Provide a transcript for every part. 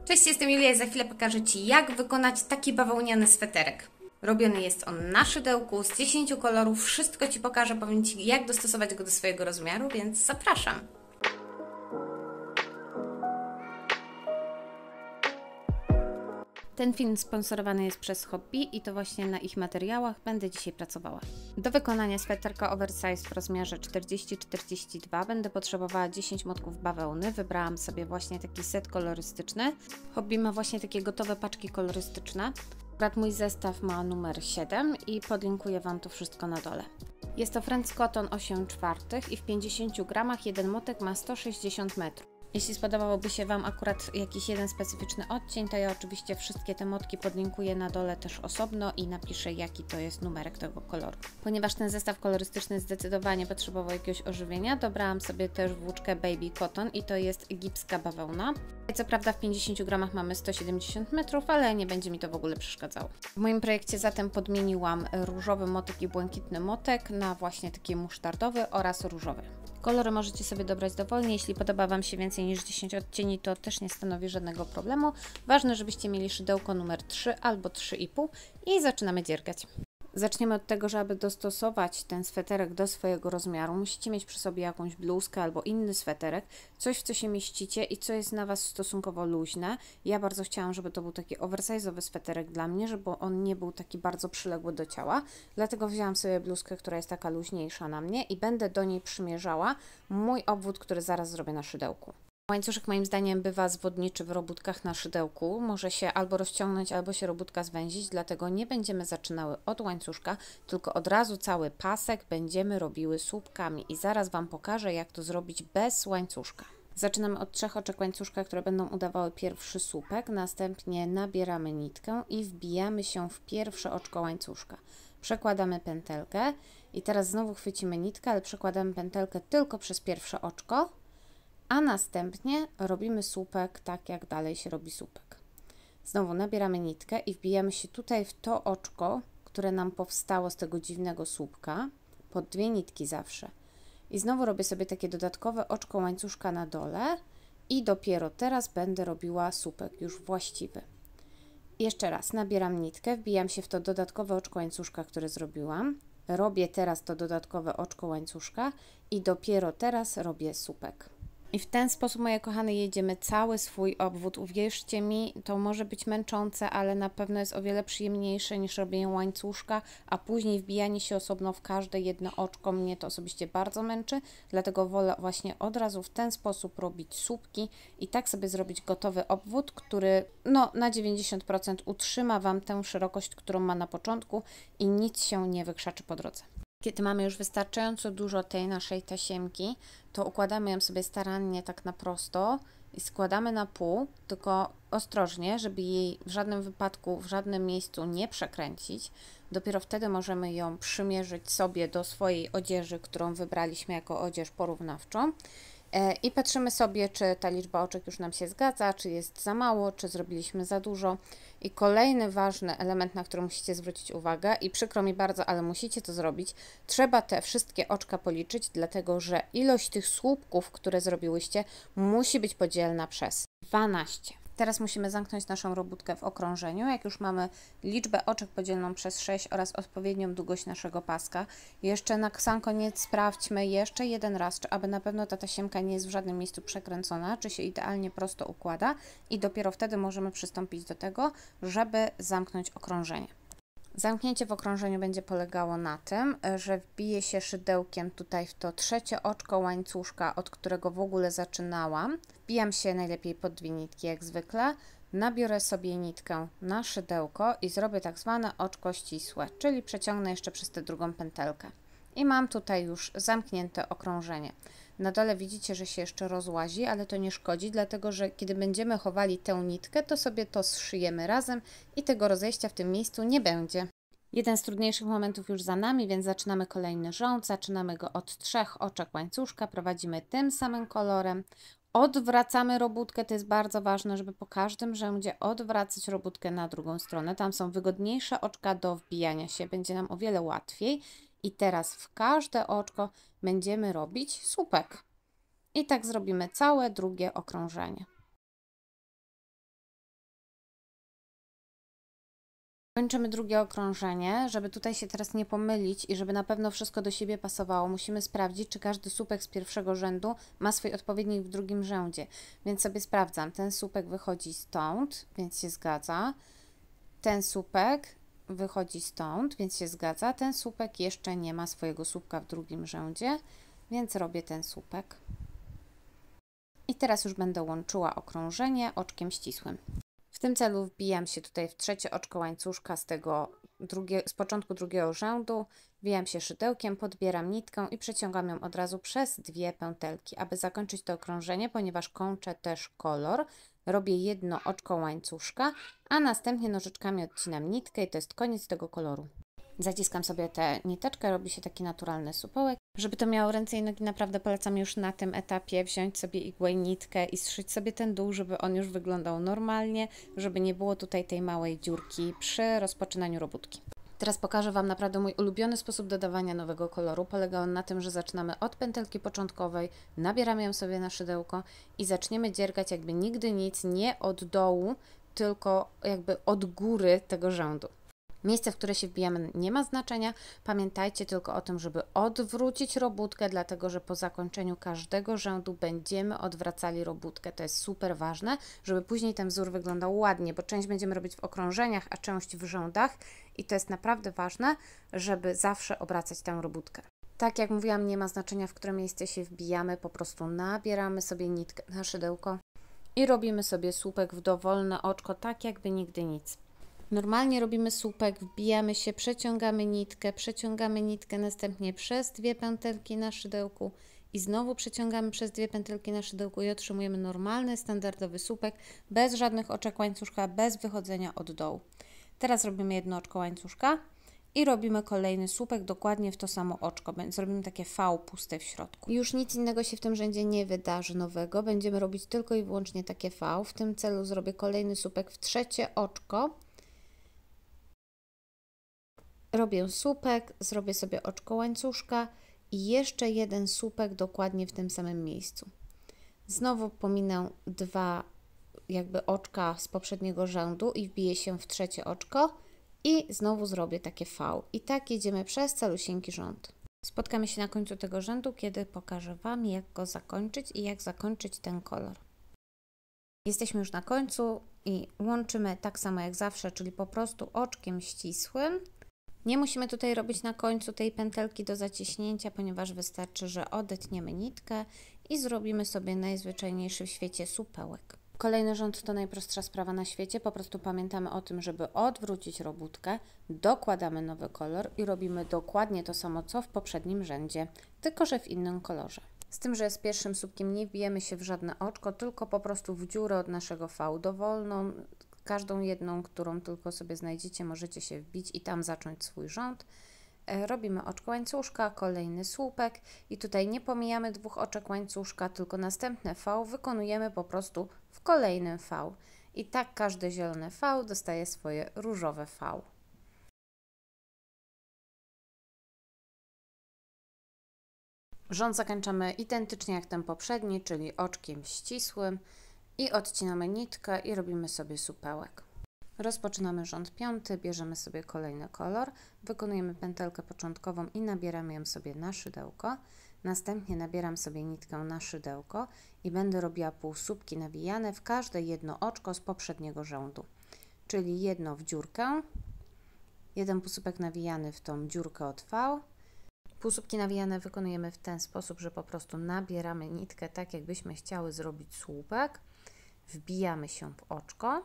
Cześć, jestem Julia i za chwilę pokażę Ci, jak wykonać taki bawełniany sweterek. Robiony jest on na szydełku z 10 kolorów, wszystko Ci pokażę, powiem Ci, jak dostosować go do swojego rozmiaru, więc zapraszam. Ten film sponsorowany jest przez Hobby i to właśnie na ich materiałach będę dzisiaj pracowała. Do wykonania sweterka oversize w rozmiarze 40-42 będę potrzebowała 10 motków bawełny. Wybrałam sobie właśnie taki set kolorystyczny. Hobby ma właśnie takie gotowe paczki kolorystyczne. Akurat mój zestaw ma numer 7 i podlinkuję Wam to wszystko na dole. Jest to Friends Cotton 8/4 i w 50 gramach jeden motek ma 160 metrów. Jeśli spodobałby się Wam akurat jakiś jeden specyficzny odcień, to ja oczywiście wszystkie te motki podlinkuję na dole też osobno i napiszę, jaki to jest numerek tego koloru. Ponieważ ten zestaw kolorystyczny zdecydowanie potrzebował jakiegoś ożywienia, dobrałam sobie też włóczkę Baby Cotton i to jest egipska bawełna. Co prawda w 50 gramach mamy 170 metrów, ale nie będzie mi to w ogóle przeszkadzało. W moim projekcie zatem podmieniłam różowy motek i błękitny motek na właśnie taki musztardowy oraz różowy. Kolory możecie sobie dobrać dowolnie, jeśli podoba Wam się więcej niż 10 odcieni, to też nie stanowi żadnego problemu. Ważne, żebyście mieli szydełko numer 3 albo 3,5 i zaczynamy dziergać. Zaczniemy od tego, że aby dostosować ten sweterek do swojego rozmiaru, musicie mieć przy sobie jakąś bluzkę albo inny sweterek, coś w co się mieścicie i co jest na Was stosunkowo luźne. Ja bardzo chciałam, żeby to był taki oversize'owy sweterek dla mnie, żeby on nie był taki bardzo przyległy do ciała, dlatego wzięłam sobie bluzkę, która jest taka luźniejsza na mnie i będę do niej przymierzała mój obwód, który zaraz zrobię na szydełku. Łańcuszek moim zdaniem bywa zwodniczy w robótkach na szydełku. Może się albo rozciągnąć, albo się robótka zwęzić, dlatego nie będziemy zaczynały od łańcuszka, tylko od razu cały pasek będziemy robiły słupkami i zaraz Wam pokażę, jak to zrobić bez łańcuszka. Zaczynamy od 3 oczek łańcuszka, które będą udawały pierwszy słupek, następnie nabieramy nitkę i wbijamy się w pierwsze oczko łańcuszka. Przekładamy pętelkę i teraz znowu chwycimy nitkę, ale przekładamy pętelkę tylko przez pierwsze oczko, a następnie robimy słupek tak, jak dalej się robi słupek. Znowu nabieramy nitkę i wbijamy się tutaj w to oczko, które nam powstało z tego dziwnego słupka, pod 2 nitki zawsze. I znowu robię sobie takie dodatkowe oczko łańcuszka na dole i dopiero teraz będę robiła słupek już właściwy. Jeszcze raz nabieram nitkę, wbijam się w to dodatkowe oczko łańcuszka, które zrobiłam. Robię teraz to dodatkowe oczko łańcuszka i dopiero teraz robię słupek. I w ten sposób, moje kochane, jedziemy cały swój obwód. Uwierzcie mi, to może być męczące, ale na pewno jest o wiele przyjemniejsze niż robienie łańcuszka, a później wbijanie się osobno w każde jedno oczko. Mnie to osobiście bardzo męczy, dlatego wolę właśnie od razu w ten sposób robić słupki i tak sobie zrobić gotowy obwód, który na 90% utrzyma Wam tę szerokość, którą ma na początku i nic się nie wykrzaczy po drodze. Kiedy mamy już wystarczająco dużo tej naszej tasiemki, to układamy ją sobie starannie tak na prosto i składamy na pół, tylko ostrożnie, żeby jej w żadnym wypadku, w żadnym miejscu nie przekręcić. Dopiero wtedy możemy ją przymierzyć sobie do swojej odzieży, którą wybraliśmy jako odzież porównawczą. I patrzymy sobie, czy ta liczba oczek już nam się zgadza, czy jest za mało, czy zrobiliśmy za dużo. I kolejny ważny element, na który musicie zwrócić uwagę, i przykro mi bardzo, ale musicie to zrobić, trzeba te wszystkie oczka policzyć, dlatego że ilość tych słupków, które zrobiłyście, musi być podzielna przez 12. Teraz musimy zamknąć naszą robótkę w okrążeniu. Jak już mamy liczbę oczek podzielną przez 6 oraz odpowiednią długość naszego paska, jeszcze na sam koniec sprawdźmy jeszcze jeden raz, czy aby na pewno ta tasiemka nie jest w żadnym miejscu przekręcona, czy się idealnie prosto układa i dopiero wtedy możemy przystąpić do tego, żeby zamknąć okrążenie. Zamknięcie w okrążeniu będzie polegało na tym, że wbije się szydełkiem tutaj w to trzecie oczko łańcuszka, od którego w ogóle zaczynałam. Wbijam się najlepiej pod 2 nitki jak zwykle, nabiorę sobie nitkę na szydełko i zrobię tak zwane oczko ścisłe, czyli przeciągnę jeszcze przez tę drugą pętelkę. I mam tutaj już zamknięte okrążenie. Na dole widzicie, że się jeszcze rozłazi, ale to nie szkodzi, dlatego że kiedy będziemy chowali tę nitkę, to sobie to zszyjemy razem i tego rozejścia w tym miejscu nie będzie. Jeden z trudniejszych momentów już za nami, więc zaczynamy kolejny rząd. Zaczynamy go od 3 oczek łańcuszka, prowadzimy tym samym kolorem. Odwracamy robótkę, to jest bardzo ważne, żeby po każdym rzędzie odwracać robótkę na drugą stronę. Tam są wygodniejsze oczka do wbijania się, będzie nam o wiele łatwiej. I teraz w każde oczko będziemy robić słupek. I tak zrobimy całe drugie okrążenie. Kończymy drugie okrążenie. Żeby tutaj się teraz nie pomylić i żeby na pewno wszystko do siebie pasowało, musimy sprawdzić, czy każdy słupek z pierwszego rzędu ma swój odpowiednik w drugim rzędzie. Więc sobie sprawdzam. Ten słupek wychodzi stąd, więc się zgadza. Ten słupek wychodzi stąd, więc się zgadza. Ten słupek jeszcze nie ma swojego słupka w drugim rzędzie, więc robię ten słupek. I teraz już będę łączyła okrążenie oczkiem ścisłym. W tym celu wbijam się tutaj w trzecie oczko łańcuszka z początku drugiego rzędu, wbijam się szydełkiem, podbieram nitkę i przeciągam ją od razu przez dwie pętelki. Aby zakończyć to okrążenie, ponieważ kończę też kolor, robię jedno oczko łańcuszka, a następnie nożyczkami odcinam nitkę i to jest koniec tego koloru. Zaciskam sobie tę niteczkę, robi się taki naturalny supełek. Żeby to miało ręce i nogi, naprawdę polecam już na tym etapie wziąć sobie igłę i nitkę i zszyć sobie ten dół, żeby on już wyglądał normalnie, żeby nie było tutaj tej małej dziurki przy rozpoczynaniu robótki. Teraz pokażę Wam naprawdę mój ulubiony sposób dodawania nowego koloru. Polega on na tym, że zaczynamy od pętelki początkowej, nabieramy ją sobie na szydełko i zaczniemy dziergać jakby nigdy nic, nie od dołu, tylko jakby od góry tego rzędu. Miejsce, w które się wbijamy, nie ma znaczenia. Pamiętajcie tylko o tym, żeby odwrócić robótkę, dlatego że po zakończeniu każdego rzędu będziemy odwracali robótkę. To jest super ważne, żeby później ten wzór wyglądał ładnie, bo część będziemy robić w okrążeniach, a część w rzędach i to jest naprawdę ważne, żeby zawsze obracać tę robótkę. Tak jak mówiłam, nie ma znaczenia, w które miejsce się wbijamy, po prostu nabieramy sobie nitkę na szydełko i robimy sobie słupek w dowolne oczko, tak jakby nigdy nic. Normalnie robimy słupek, wbijamy się, przeciągamy nitkę następnie przez dwie pętelki na szydełku i znowu przeciągamy przez dwie pętelki na szydełku i otrzymujemy normalny, standardowy słupek, bez żadnych oczek łańcuszka, bez wychodzenia od dołu. Teraz robimy jedno oczko łańcuszka i robimy kolejny słupek dokładnie w to samo oczko, więc robimy takie V puste w środku. Już nic innego się w tym rzędzie nie wydarzy nowego, będziemy robić tylko i wyłącznie takie V. W tym celu zrobię kolejny słupek w trzecie oczko. Robię słupek, zrobię sobie oczko łańcuszka i jeszcze jeden słupek dokładnie w tym samym miejscu. Znowu pominę dwa jakby oczka z poprzedniego rzędu i wbiję się w trzecie oczko i znowu zrobię takie V. I tak jedziemy przez calusieńki rząd. Spotkamy się na końcu tego rzędu, kiedy pokażę Wam, jak go zakończyć i jak zakończyć ten kolor. Jesteśmy już na końcu i łączymy tak samo jak zawsze, czyli po prostu oczkiem ścisłym. Nie musimy tutaj robić na końcu tej pętelki do zaciśnięcia, ponieważ wystarczy, że odetniemy nitkę i zrobimy sobie najzwyczajniejszy w świecie supełek. Kolejny rząd to najprostsza sprawa na świecie, po prostu pamiętamy o tym, żeby odwrócić robótkę, dokładamy nowy kolor i robimy dokładnie to samo, co w poprzednim rzędzie, tylko że w innym kolorze. Z tym, że z pierwszym słupkiem nie wbijemy się w żadne oczko, tylko po prostu w dziurę od naszego V dowolną. Każdą jedną, którą tylko sobie znajdziecie, możecie się wbić i tam zacząć swój rząd. Robimy oczko łańcuszka, kolejny słupek i tutaj nie pomijamy dwóch oczek łańcuszka, tylko następne V wykonujemy po prostu w kolejnym V. I tak każde zielone V dostaje swoje różowe V. Rząd zakończamy identycznie jak ten poprzedni, czyli oczkiem ścisłym i odcinamy nitkę i robimy sobie supełek. Rozpoczynamy rząd piąty, bierzemy sobie kolejny kolor, wykonujemy pętelkę początkową i nabieramy ją sobie na szydełko. Następnie nabieram sobie nitkę na szydełko i będę robiła półsłupki nawijane w każde jedno oczko z poprzedniego rzędu. Czyli jedno w dziurkę, jeden półsłupek nawijany w tą dziurkę od V. Półsłupki nawijane wykonujemy w ten sposób, że po prostu nabieramy nitkę tak, jakbyśmy chciały zrobić słupek. Wbijamy się w oczko,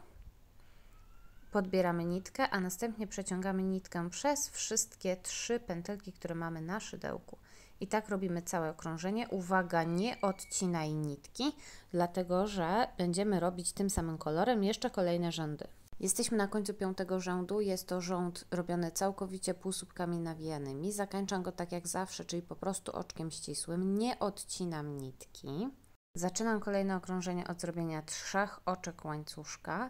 podbieramy nitkę, a następnie przeciągamy nitkę przez wszystkie trzy pętelki, które mamy na szydełku. I tak robimy całe okrążenie. Uwaga, nie odcinaj nitki, dlatego że będziemy robić tym samym kolorem jeszcze kolejne rzędy. Jesteśmy na końcu piątego rzędu, jest to rząd robiony całkowicie półsłupkami nawijanymi. Zakończam go tak jak zawsze, czyli po prostu oczkiem ścisłym, nie odcinam nitki. Zaczynam kolejne okrążenie od zrobienia 3 oczek łańcuszka,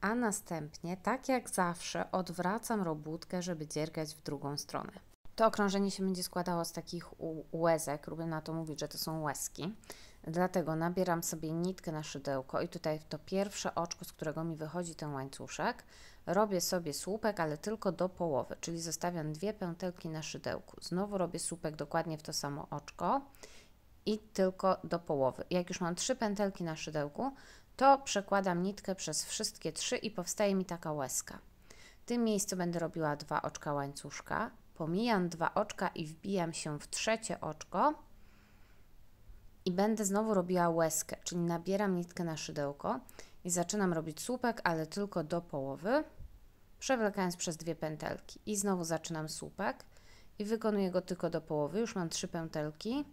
a następnie, tak jak zawsze, odwracam robótkę, żeby dziergać w drugą stronę. To okrążenie się będzie składało z takich łezek, lubię na to mówić, że to są łezki. Dlatego nabieram sobie nitkę na szydełko i tutaj to pierwsze oczko, z którego mi wychodzi ten łańcuszek, robię sobie słupek, ale tylko do połowy, czyli zostawiam 2 pętelki na szydełku. Znowu robię słupek dokładnie w to samo oczko i tylko do połowy. Jak już mam 3 pętelki na szydełku, to przekładam nitkę przez wszystkie 3 i powstaje mi taka łezka. W tym miejscu będę robiła 2 oczka łańcuszka, pomijam 2 oczka i wbijam się w trzecie oczko i będę znowu robiła łezkę, czyli nabieram nitkę na szydełko i zaczynam robić słupek, ale tylko do połowy, przewlekając przez 2 pętelki i znowu zaczynam słupek i wykonuję go tylko do połowy, już mam 3 pętelki,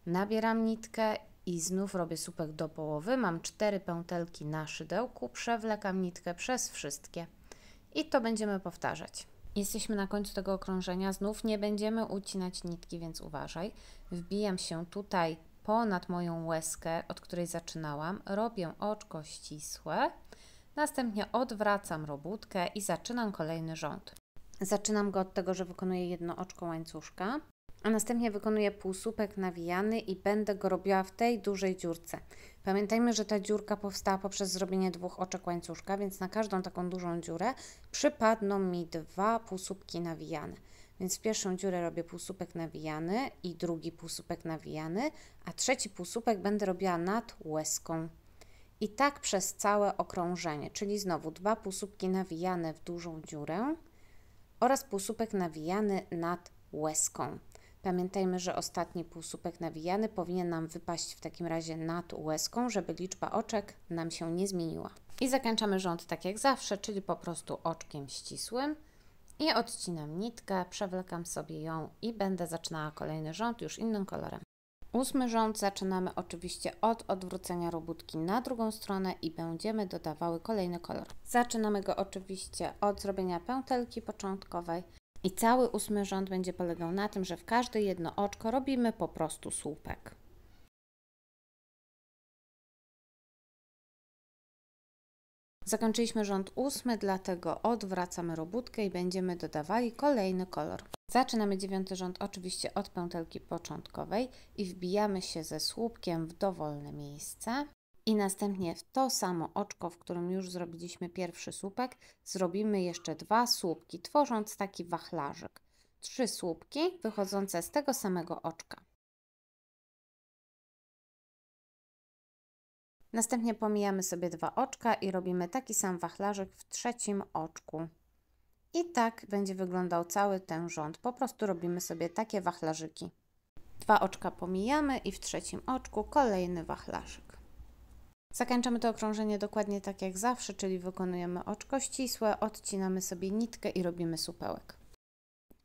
nabieram nitkę i znów robię słupek do połowy, mam 4 pętelki na szydełku, przewlekam nitkę przez wszystkie i to będziemy powtarzać. Jesteśmy na końcu tego okrążenia, znów nie będziemy ucinać nitki, więc uważaj. Wbijam się tutaj ponad moją łezkę, od której zaczynałam, robię oczko ścisłe, następnie odwracam robótkę i zaczynam kolejny rząd. Zaczynam go od tego, że wykonuję jedno oczko łańcuszka, a następnie wykonuję półsłupek nawijany i będę go robiła w tej dużej dziurce. Pamiętajmy, że ta dziurka powstała poprzez zrobienie 2 oczek łańcuszka, więc na każdą taką dużą dziurę przypadną mi 2 półsłupki nawijane. Więc w pierwszą dziurę robię półsłupek nawijany i drugi półsłupek nawijany, a trzeci półsłupek będę robiła nad łezką. I tak przez całe okrążenie, czyli znowu 2 półsłupki nawijane w dużą dziurę oraz półsłupek nawijany nad łezką. Pamiętajmy, że ostatni półsłupek nawijany powinien nam wypaść w takim razie nad łezką, żeby liczba oczek nam się nie zmieniła. I zakończamy rząd tak jak zawsze, czyli po prostu oczkiem ścisłym. I odcinam nitkę, przewlekam sobie ją i będę zaczynała kolejny rząd już innym kolorem. 8 rząd zaczynamy oczywiście od odwrócenia robótki na drugą stronę i będziemy dodawały kolejny kolor. Zaczynamy go oczywiście od zrobienia pętelki początkowej i cały 8 rząd będzie polegał na tym, że w każde jedno oczko robimy po prostu słupek. Zakończyliśmy rząd 8, dlatego odwracamy robótkę i będziemy dodawali kolejny kolor. Zaczynamy 9 rząd oczywiście od pętelki początkowej i wbijamy się ze słupkiem w dowolne miejsce. I następnie w to samo oczko, w którym już zrobiliśmy pierwszy słupek, zrobimy jeszcze 2 słupki, tworząc taki wachlarzyk. 3 słupki wychodzące z tego samego oczka. Następnie pomijamy sobie 2 oczka i robimy taki sam wachlarzyk w trzecim oczku. I tak będzie wyglądał cały ten rząd. Po prostu robimy sobie takie wachlarzyki. 2 oczka pomijamy i w trzecim oczku kolejny wachlarzyk. Zakończamy to okrążenie dokładnie tak jak zawsze, czyli wykonujemy oczko ścisłe, odcinamy sobie nitkę i robimy supełek.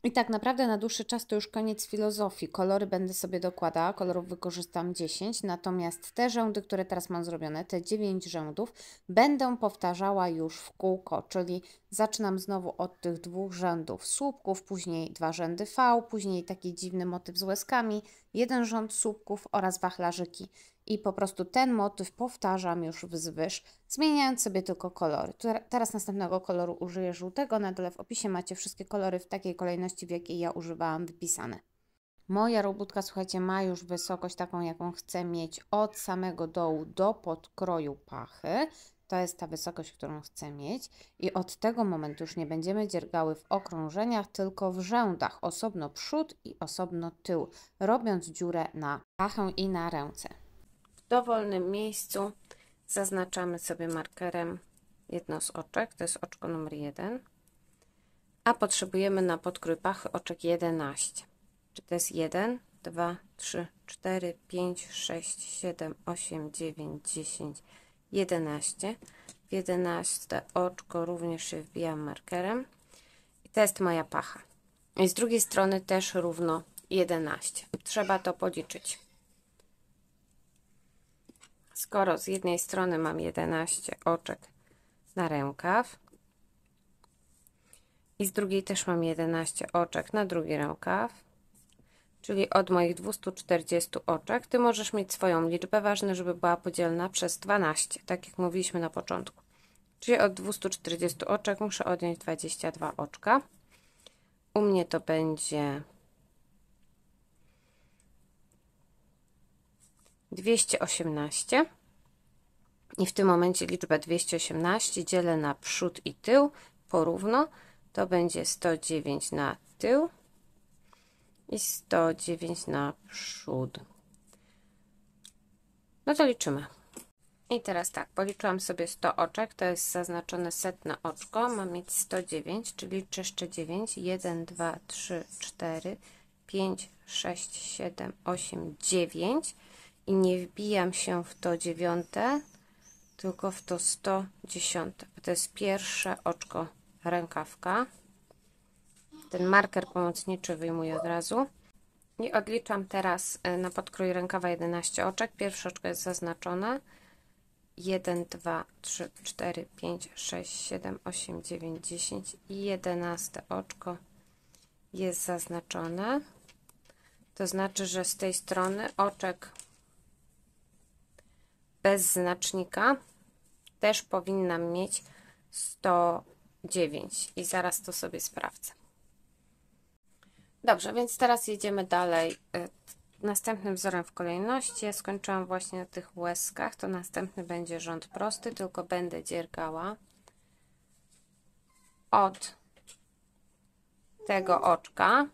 I tak naprawdę na dłuższy czas to już koniec filozofii. Kolory będę sobie dokładała, kolorów wykorzystam 10, natomiast te rzędy, które teraz mam zrobione, te 9 rzędów, będę powtarzała już w kółko, czyli zaczynam znowu od tych 2 rzędów słupków, później 2 rzędy V, później taki dziwny motyw z łezkami, 1 rząd słupków oraz wachlarzyki. I po prostu ten motyw powtarzam już wzwyż, zmieniając sobie tylko kolory. Teraz następnego koloru użyję żółtego. Na dole w opisie macie wszystkie kolory w takiej kolejności, w jakiej ja używałam, wypisane. Moja robótka, słuchajcie, ma już wysokość taką, jaką chcę mieć od samego dołu do podkroju pachy. To jest ta wysokość, którą chcę mieć. I od tego momentu już nie będziemy dziergały w okrążeniach, tylko w rzędach. Osobno przód i osobno tył, robiąc dziurę na pachę i na ręce. W dowolnym miejscu zaznaczamy sobie markerem jedno z oczek, to jest oczko numer 1, a potrzebujemy na podkrój pachy oczek 11. Czy to jest 1, 2, 3, 4, 5, 6, 7, 8, 9, 10, 11. W 11 oczko również się wbijam markerem i to jest moja pacha. I z drugiej strony też równo 11. Trzeba to policzyć. Skoro z jednej strony mam 11 oczek na rękaw i z drugiej też mam 11 oczek na drugi rękaw, czyli od moich 240 oczek, Ty możesz mieć swoją liczbę, ważne, żeby była podzielna przez 12, tak jak mówiliśmy na początku. Czyli od 240 oczek muszę odjąć 22 oczka. U mnie to będzie 218 i w tym momencie liczbę 218 dzielę na przód i tył porówno, to będzie 109 na tył i 109 na przód. No to liczymy. I teraz tak, policzyłam sobie 100 oczek, to jest zaznaczone setne oczko, mam mieć 109, czyli liczę jeszcze 9, 1, 2, 3, 4, 5, 6, 7, 8, 9 i nie wbijam się w to 9, tylko w to 110, bo to jest pierwsze oczko rękawka. Ten marker pomocniczy wyjmuję od razu i odliczam teraz na podkrój rękawa 11 oczek. Pierwsze oczko jest zaznaczone. 1, 2, 3, 4, 5, 6, 7, 8, 9, 10 i 11 oczko jest zaznaczone. To znaczy, że z tej strony oczek bez znacznika też powinnam mieć 109 i zaraz to sobie sprawdzę. Dobrze, więc teraz jedziemy dalej. Następnym wzorem w kolejności, ja skończyłam właśnie na tych łezkach, to następny będzie rząd prosty, tylko będę dziergała od tego oczka,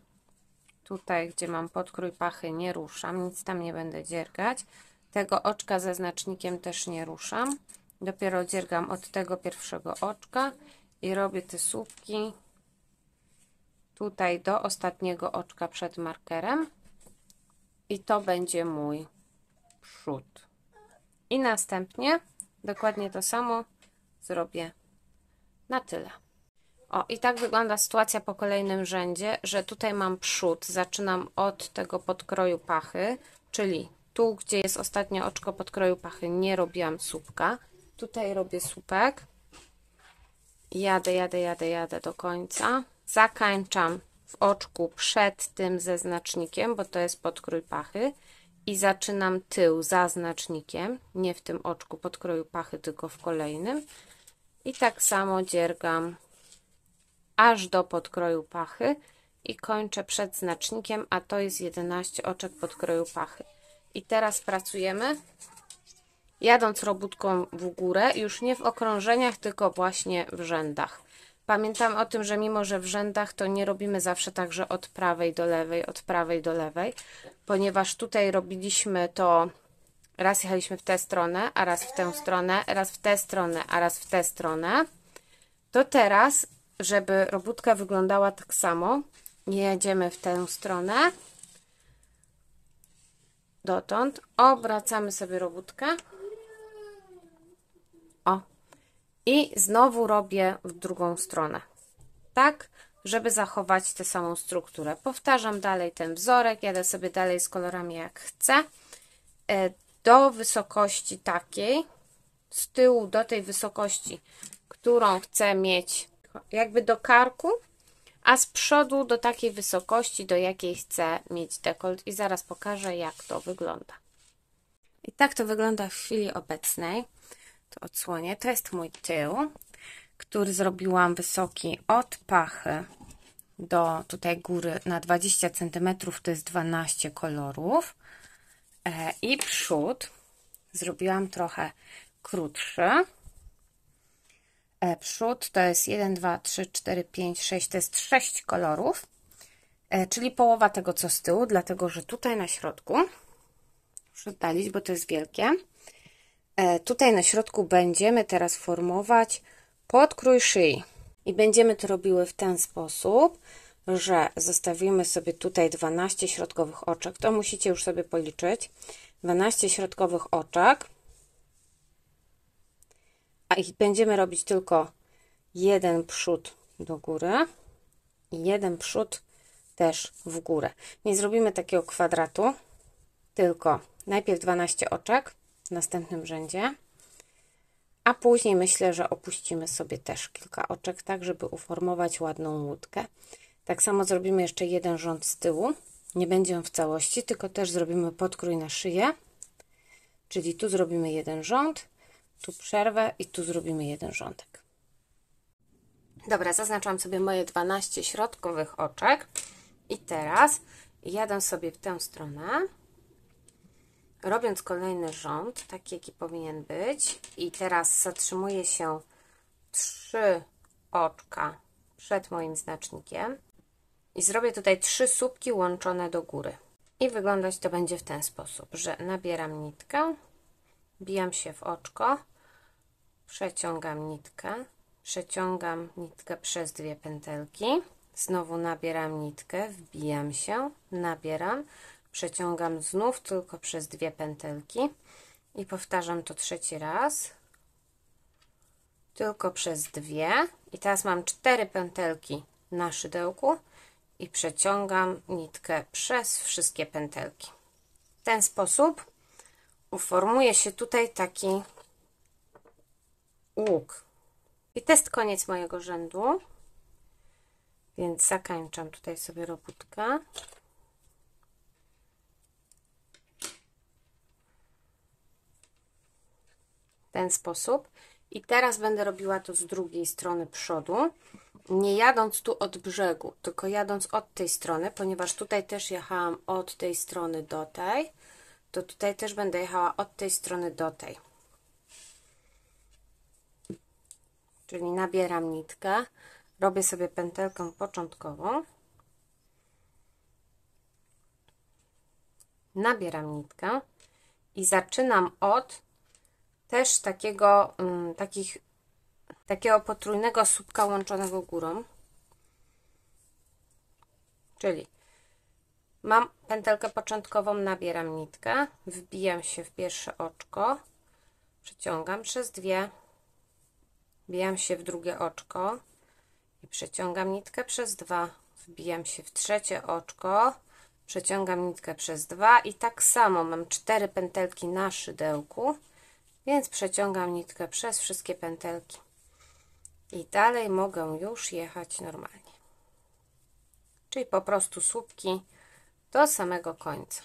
tutaj gdzie mam podkrój pachy nie ruszam, nic tam nie będę dziergać, tego oczka ze znacznikiem też nie ruszam, dopiero dziergam od tego pierwszego oczka i robię te słupki tutaj do ostatniego oczka przed markerem. I to będzie mój przód. I następnie dokładnie to samo zrobię na tyle. O, i tak wygląda sytuacja po kolejnym rzędzie, że tutaj mam przód. Zaczynam od tego podkroju pachy, czyli tu, gdzie jest ostatnie oczko podkroju pachy, nie robiłam słupka. Tutaj robię słupek. Jadę do końca. Zakończam w oczku przed tym ze znacznikiem, bo to jest podkrój pachy i zaczynam tył za znacznikiem, nie w tym oczku podkroju pachy, tylko w kolejnym i tak samo dziergam aż do podkroju pachy i kończę przed znacznikiem, a to jest 11 oczek podkroju pachy. I teraz pracujemy jadąc robótką w górę, już nie w okrążeniach, tylko właśnie w rzędach. Pamiętam o tym, że mimo że w rzędach to nie robimy zawsze tak, że od prawej do lewej, od prawej do lewej, ponieważ tutaj robiliśmy to, raz jechaliśmy w tę stronę, a raz w tę stronę, raz w tę stronę, a raz w tę stronę, to teraz, żeby robótka wyglądała tak samo, jedziemy w tę stronę, dotąd, obracamy sobie robótkę, o, i znowu robię w drugą stronę, tak, żeby zachować tę samą strukturę. Powtarzam dalej ten wzorek, jadę sobie dalej z kolorami jak chcę, do wysokości takiej, z tyłu do tej wysokości, którą chcę mieć jakby do karku, a z przodu do takiej wysokości, do jakiej chcę mieć dekolt i zaraz pokażę, jak to wygląda. I tak to wygląda w chwili obecnej. To odsłonię. To jest mój tył, który zrobiłam wysoki od pachy do tutaj góry na 20 cm, to jest 12 kolorów. I przód zrobiłam trochę krótszy. Przód to jest 1, 2, 3, 4, 5, 6, to jest 6 kolorów, czyli połowa tego co z tyłu, dlatego że tutaj na środku, muszę oddalić, bo to jest wielkie, tutaj na środku będziemy teraz formować podkrój szyi i będziemy to robiły w ten sposób, że zostawimy sobie tutaj 12 środkowych oczek, to musicie już sobie policzyć, 12 środkowych oczek, a ich będziemy robić tylko jeden przód do góry i jeden przód też w górę. Nie zrobimy takiego kwadratu, tylko najpierw 12 oczek w następnym rzędzie, a później myślę, że opuścimy sobie też kilka oczek, tak żeby uformować ładną łódkę. Tak samo zrobimy jeszcze jeden rząd z tyłu, nie będzie on w całości, tylko też zrobimy podkrój na szyję, czyli tu zrobimy jeden rząd, tu przerwę i tu zrobimy jeden rządek. Dobra, zaznaczam sobie moje 12 środkowych oczek i teraz jadę sobie w tę stronę, robiąc kolejny rząd, taki jaki powinien być, i teraz zatrzymuję się 3 oczka przed moim znacznikiem i zrobię tutaj 3 słupki łączone do góry. I wyglądać to będzie w ten sposób, że nabieram nitkę, wbijam się w oczko, przeciągam nitkę, przeciągam nitkę przez 2 pętelki, znowu nabieram nitkę, wbijam się, nabieram, przeciągam znów tylko przez 2 pętelki i powtarzam to 3 raz, tylko przez 2, i teraz mam 4 pętelki na szydełku i przeciągam nitkę przez wszystkie pętelki. W ten sposób uformuje się tutaj taki łuk. I to jest koniec mojego rzędu, więc zakończam tutaj sobie robótkę. W ten sposób. I teraz będę robiła to z drugiej strony przodu, nie jadąc tu od brzegu, tylko jadąc od tej strony, ponieważ tutaj też jechałam od tej strony do tej, to tutaj też będę jechała od tej strony do tej. Czyli nabieram nitkę, robię sobie pętelkę początkową, nabieram nitkę i zaczynam od też takiego potrójnego słupka łączonego górą. Czyli mam pętelkę początkową, nabieram nitkę, wbijam się w pierwsze oczko, przeciągam przez 2, wbijam się w drugie oczko i przeciągam nitkę przez 2, wbijam się w trzecie oczko, przeciągam nitkę przez 2 i tak samo mam 4 pętelki na szydełku, więc przeciągam nitkę przez wszystkie pętelki i dalej mogę już jechać normalnie, czyli po prostu słupki do samego końca.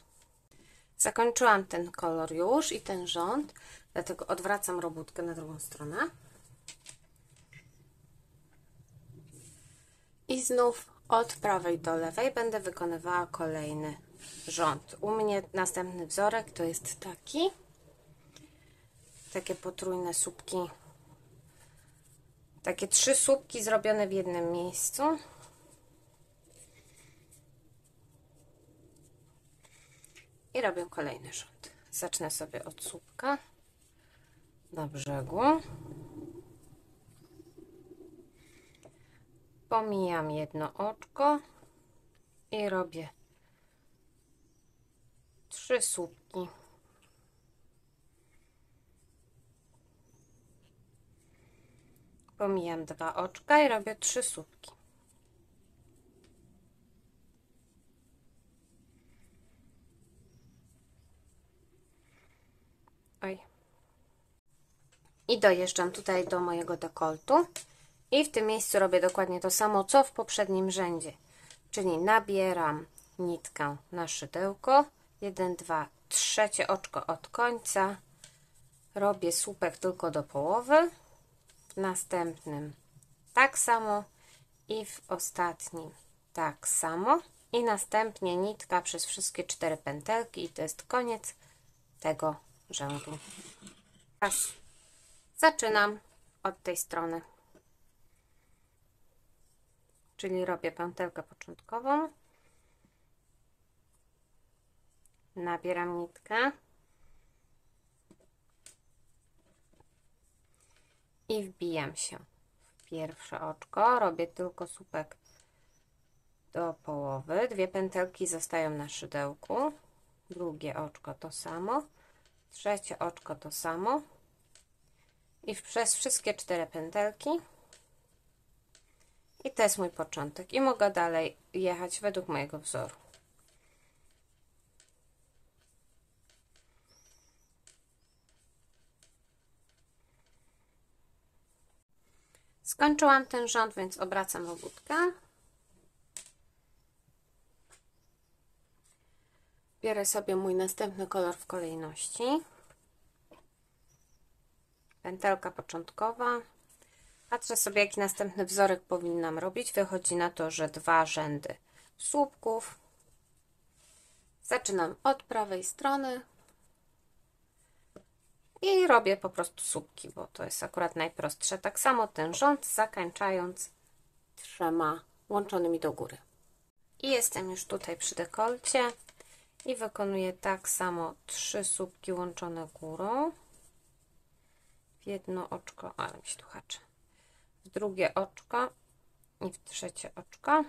Zakończyłam ten kolor już i ten rząd, dlatego odwracam robótkę na drugą stronę i znów od prawej do lewej będę wykonywała kolejny rząd. U mnie następny wzorek to jest takie potrójne słupki, takie 3 słupki zrobione w jednym miejscu. I robię kolejny rząd. Zacznę sobie od słupka na brzegu. Pomijam jedno oczko i robię 3 słupki. Pomijam 2 oczka i robię 3 słupki. Oj. I dojeżdżam tutaj do mojego dekoltu i w tym miejscu robię dokładnie to samo, co w poprzednim rzędzie. Czyli nabieram nitkę na szydełko, 1, 2, trzecie oczko od końca, robię słupek tylko do połowy, w następnym tak samo i w ostatnim tak samo i następnie nitka przez wszystkie 4 pętelki i to jest koniec tego rzędu. Teraz zaczynam od tej strony, czyli robię pętelkę początkową, nabieram nitkę i wbijam się w pierwsze oczko, robię tylko słupek do połowy, 2 pętelki zostają na szydełku, drugie oczko to samo, trzecie oczko to samo i przez wszystkie 4 pętelki i to jest mój początek i mogę dalej jechać według mojego wzoru. Skończyłam ten rząd, więc obracam robótkę. Biorę sobie mój następny kolor w kolejności. Pętelka początkowa. Patrzę sobie, jaki następny wzorek powinnam robić. Wychodzi na to, że 2 rzędy słupków. Zaczynam od prawej strony I robię po prostu słupki, bo to jest akurat najprostsze. Tak samo ten rząd zakończając 3 łączonymi do góry. I jestem już tutaj przy dekolcie i wykonuję tak samo 3 słupki łączone górą. W jedno oczko, ale mi się tu haczy, w drugie oczko i w trzecie oczko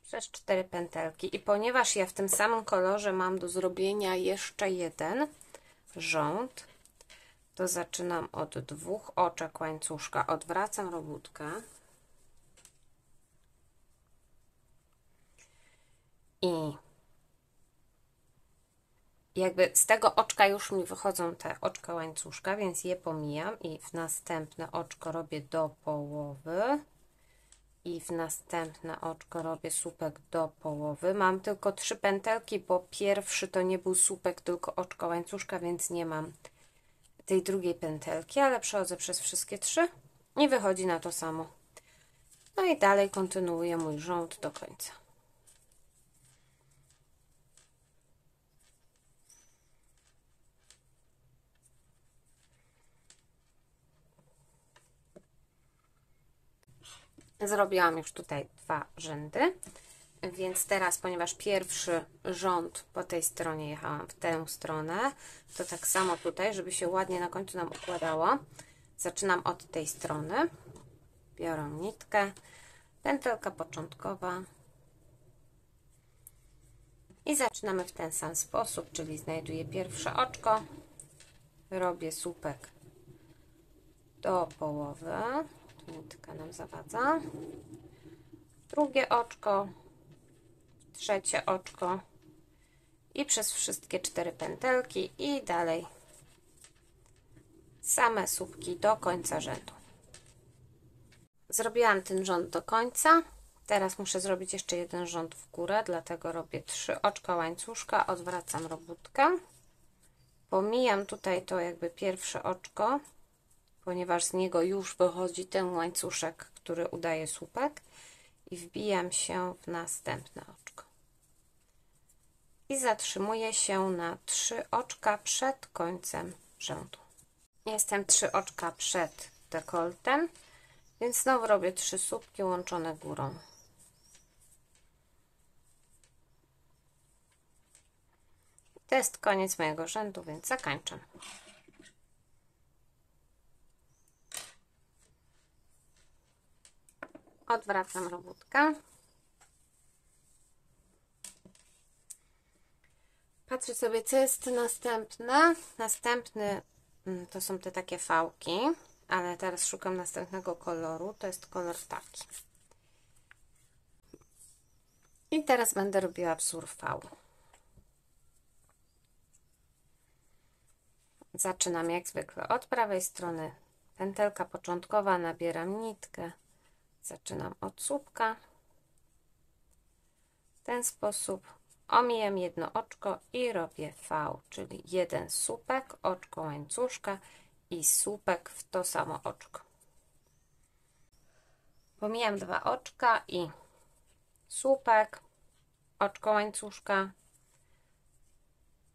przez 4 pętelki. I ponieważ ja w tym samym kolorze mam do zrobienia jeszcze jeden rząd, to zaczynam od 2 oczek łańcuszka, odwracam robótkę i jakby z tego oczka już mi wychodzą te oczka łańcuszka, więc je pomijam i w następne oczko robię do połowy i w następne oczko robię słupek do połowy. Mam tylko 3 pętelki, bo pierwszy to nie był słupek, tylko oczko łańcuszka, więc nie mam tej drugiej pętelki, ale przechodzę przez wszystkie 3 i wychodzi na to samo. No i dalej kontynuuję mój rząd do końca. Zrobiłam już tutaj 2 rzędy, więc teraz, ponieważ pierwszy rząd po tej stronie jechałam w tę stronę, to tak samo tutaj, żeby się ładnie na końcu nam układało, zaczynam od tej strony, biorę nitkę, pętelka początkowa i zaczynamy w ten sam sposób, czyli znajduję pierwsze oczko, robię słupek do połowy, nitka nam zawadza, drugie oczko, trzecie oczko i przez wszystkie 4 pętelki i dalej same słupki do końca rzędu. Zrobiłam ten rząd do końca, teraz muszę zrobić jeszcze jeden rząd w górę, dlatego robię 3 oczka łańcuszka, odwracam robótkę, pomijam tutaj to jakby pierwsze oczko, ponieważ z niego już wychodzi ten łańcuszek, który udaje słupek i wbijam się w następne oczko. I zatrzymuję się na 3 oczka przed końcem rzędu. Jestem 3 oczka przed dekoltem, więc znowu robię 3 słupki łączone górą. To jest koniec mojego rzędu, więc zakończam. Odwracam robótkę. Patrzę sobie, co jest następne. Następny to są te takie fałki, ale teraz szukam następnego koloru. To jest kolor taki. I teraz będę robiła wzór V. Zaczynam jak zwykle od prawej strony. Pętelka początkowa, nabieram nitkę. Zaczynam od słupka. W ten sposób omijam jedno oczko i robię V, czyli jeden słupek, oczko łańcuszka i słupek w to samo oczko. Pomijam 2 oczka i słupek, oczko łańcuszka,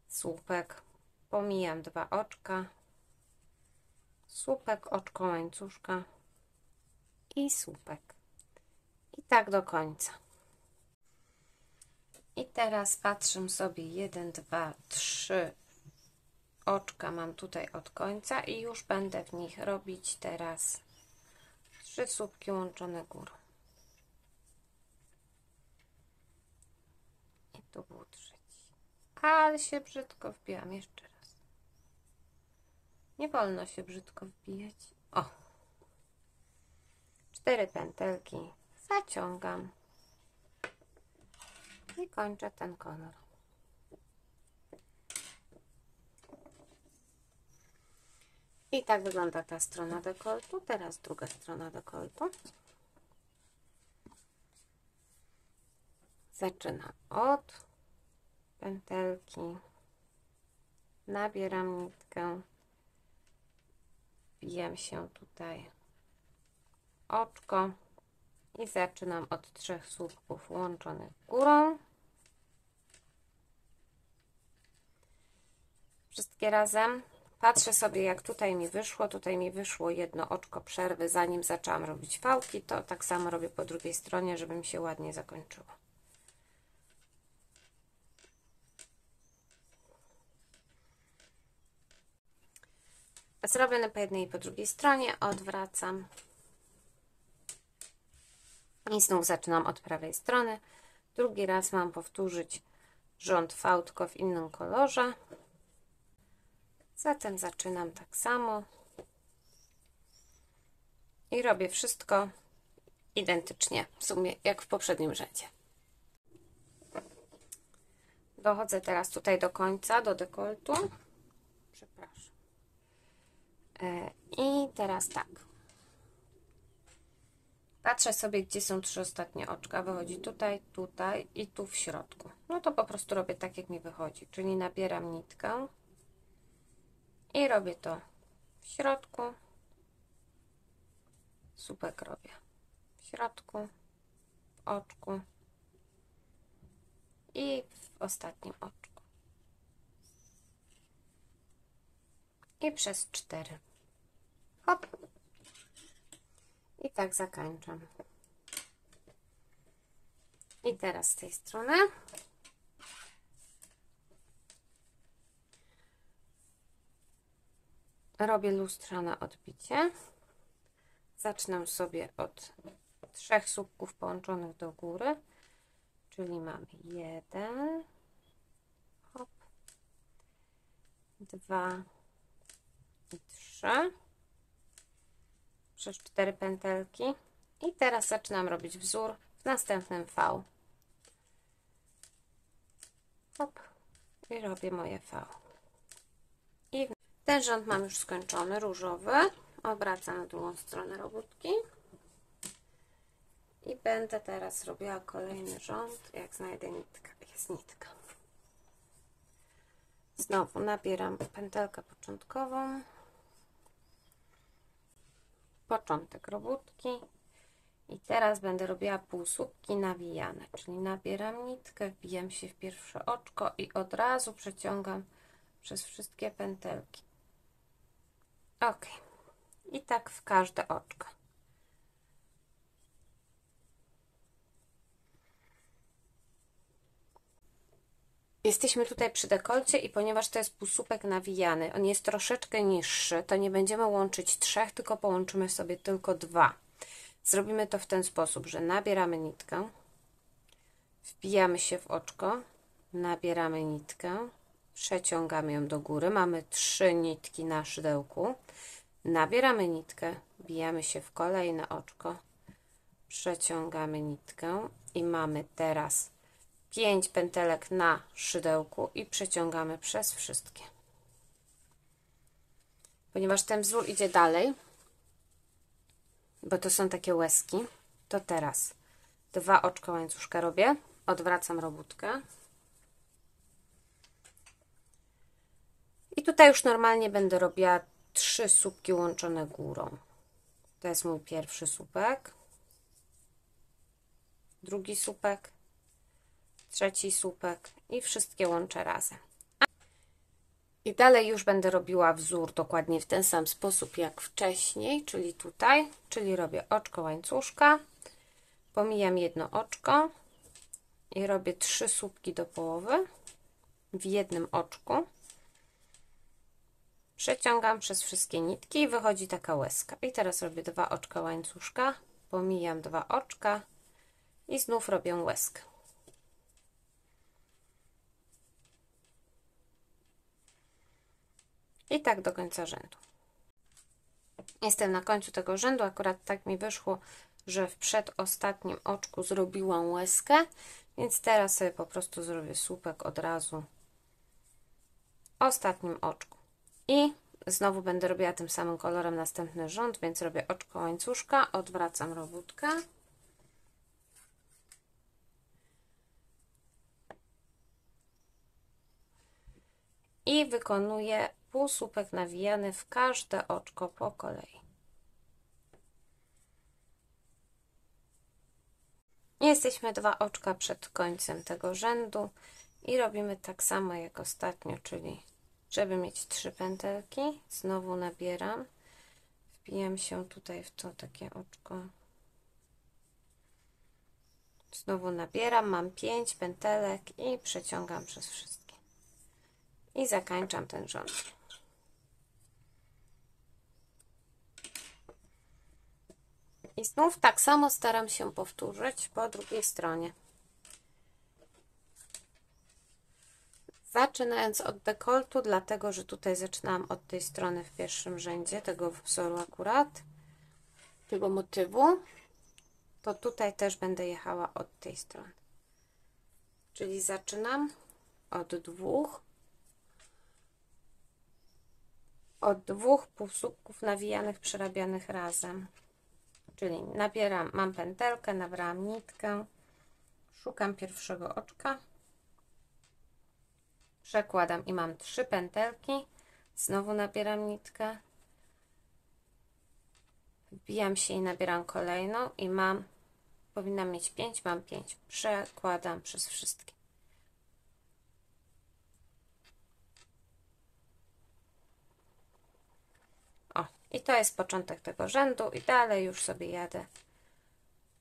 słupek, pomijam 2 oczka, słupek, oczko łańcuszka i słupek. I tak do końca. I teraz patrzę sobie 1, 2, 3 oczka mam tutaj od końca i już będę w nich robić teraz 3 słupki łączone górą. I tu był trzeci. Ale się brzydko wbijam jeszcze raz. Nie wolno się brzydko wbijać. O! 4 pętelki zaciągam i kończę ten kolor. I tak wygląda ta strona dekoltu. Teraz druga strona dekoltu. Zaczynam od pętelki, nabieram nitkę, wbijam się tutaj oczko i zaczynam od 3 słupków łączonych górą. Wszystkie razem Patrzę sobie, jak tutaj mi wyszło. Tutaj mi wyszło jedno oczko przerwy, zanim zaczęłam robić fałki. To tak samo robię po drugiej stronie, żeby mi się ładnie zakończyło. Zrobione po jednej i po drugiej stronie, odwracam i znów zaczynam od prawej strony. Drugi raz mam powtórzyć rząd V, tylko w innym kolorze. Zatem zaczynam tak samo i robię wszystko identycznie, w sumie jak w poprzednim rzędzie. Dochodzę teraz tutaj do końca, do dekoltu. Przepraszam. I teraz tak. Patrzę sobie, gdzie są 3 ostatnie oczka. Wychodzi tutaj, tutaj i tu w środku. No to po prostu robię tak, jak mi wychodzi. Czyli nabieram nitkę i robię to w środku. Słupek robię w środku, w oczku i w ostatnim oczku. I przez 4. Hop. I tak zakończam. I teraz z tej strony robię lustrzane odbicie. Zacznę sobie od 3 słupków połączonych do góry, czyli mamy 1, hop, 2 i 3, przez 4 pętelki i teraz zaczynam robić wzór w następnym V. Hop, i robię moje V. I ten rząd mam już skończony, różowy. Obracam na drugą stronę robótki i będę teraz robiła kolejny rząd, jak znajdę nitkę. Jest nitka. Znowu nabieram pętelkę początkową, początek robótki i teraz będę robiła półsłupki nawijane, czyli nabieram nitkę, wbijam się w pierwsze oczko i od razu przeciągam przez wszystkie pętelki. Ok. I tak w każde oczko. Jesteśmy tutaj przy dekolcie i ponieważ to jest półsłupek nawijany, on jest troszeczkę niższy, to nie będziemy łączyć 3, tylko połączymy sobie tylko 2. Zrobimy to w ten sposób, że nabieramy nitkę, wbijamy się w oczko, nabieramy nitkę, przeciągamy ją do góry, mamy 3 nitki na szydełku, nabieramy nitkę, wbijamy się w kolejne oczko, przeciągamy nitkę i mamy teraz 5 pętelek na szydełku i przeciągamy przez wszystkie. Ponieważ ten wzór idzie dalej, bo to są takie łezki, to teraz 2 oczka łańcuszka robię, odwracam robótkę i tutaj już normalnie będę robiła 3 słupki łączone górą. To jest mój pierwszy słupek, drugi słupek, trzeci słupek i wszystkie łączę razem. I dalej już będę robiła wzór dokładnie w ten sam sposób jak wcześniej, czyli tutaj, czyli robię oczko łańcuszka, pomijam jedno oczko i robię 3 słupki do połowy w jednym oczku. Przeciągam przez wszystkie nitki i wychodzi taka łezka. I teraz robię 2 oczka łańcuszka, pomijam 2 oczka i znów robię łezkę. I tak do końca rzędu. Jestem na końcu tego rzędu, akurat tak mi wyszło, że w przedostatnim oczku zrobiłam łezkę, więc teraz sobie po prostu zrobię słupek od razu w ostatnim oczku. I znowu będę robiła tym samym kolorem następny rząd, więc robię oczko łańcuszka, odwracam robótkę. I wykonuję półsłupek nawijany w każde oczko po kolei. Jesteśmy 2 oczka przed końcem tego rzędu i robimy tak samo jak ostatnio, czyli żeby mieć 3 pętelki. Znowu nabieram, wbijam się tutaj w to takie oczko, znowu nabieram, mam 5 pętelek i przeciągam przez wszystkie i zakończam ten rząd. I znów tak samo staram się powtórzyć po drugiej stronie. Zaczynając od dekoltu, dlatego że tutaj zaczynałam od tej strony w pierwszym rzędzie tego wzoru akurat, tego motywu, to tutaj też będę jechała od tej strony. Czyli zaczynam od dwóch półsłupków nawijanych, przerabianych razem. Czyli nabieram, mam pętelkę, nabrałam nitkę, szukam pierwszego oczka, przekładam i mam 3 pętelki, znowu nabieram nitkę, wbijam się i nabieram kolejną i mam, powinnam mieć 5, mam 5, przekładam przez wszystkie. O, i to jest początek tego rzędu i dalej już sobie jadę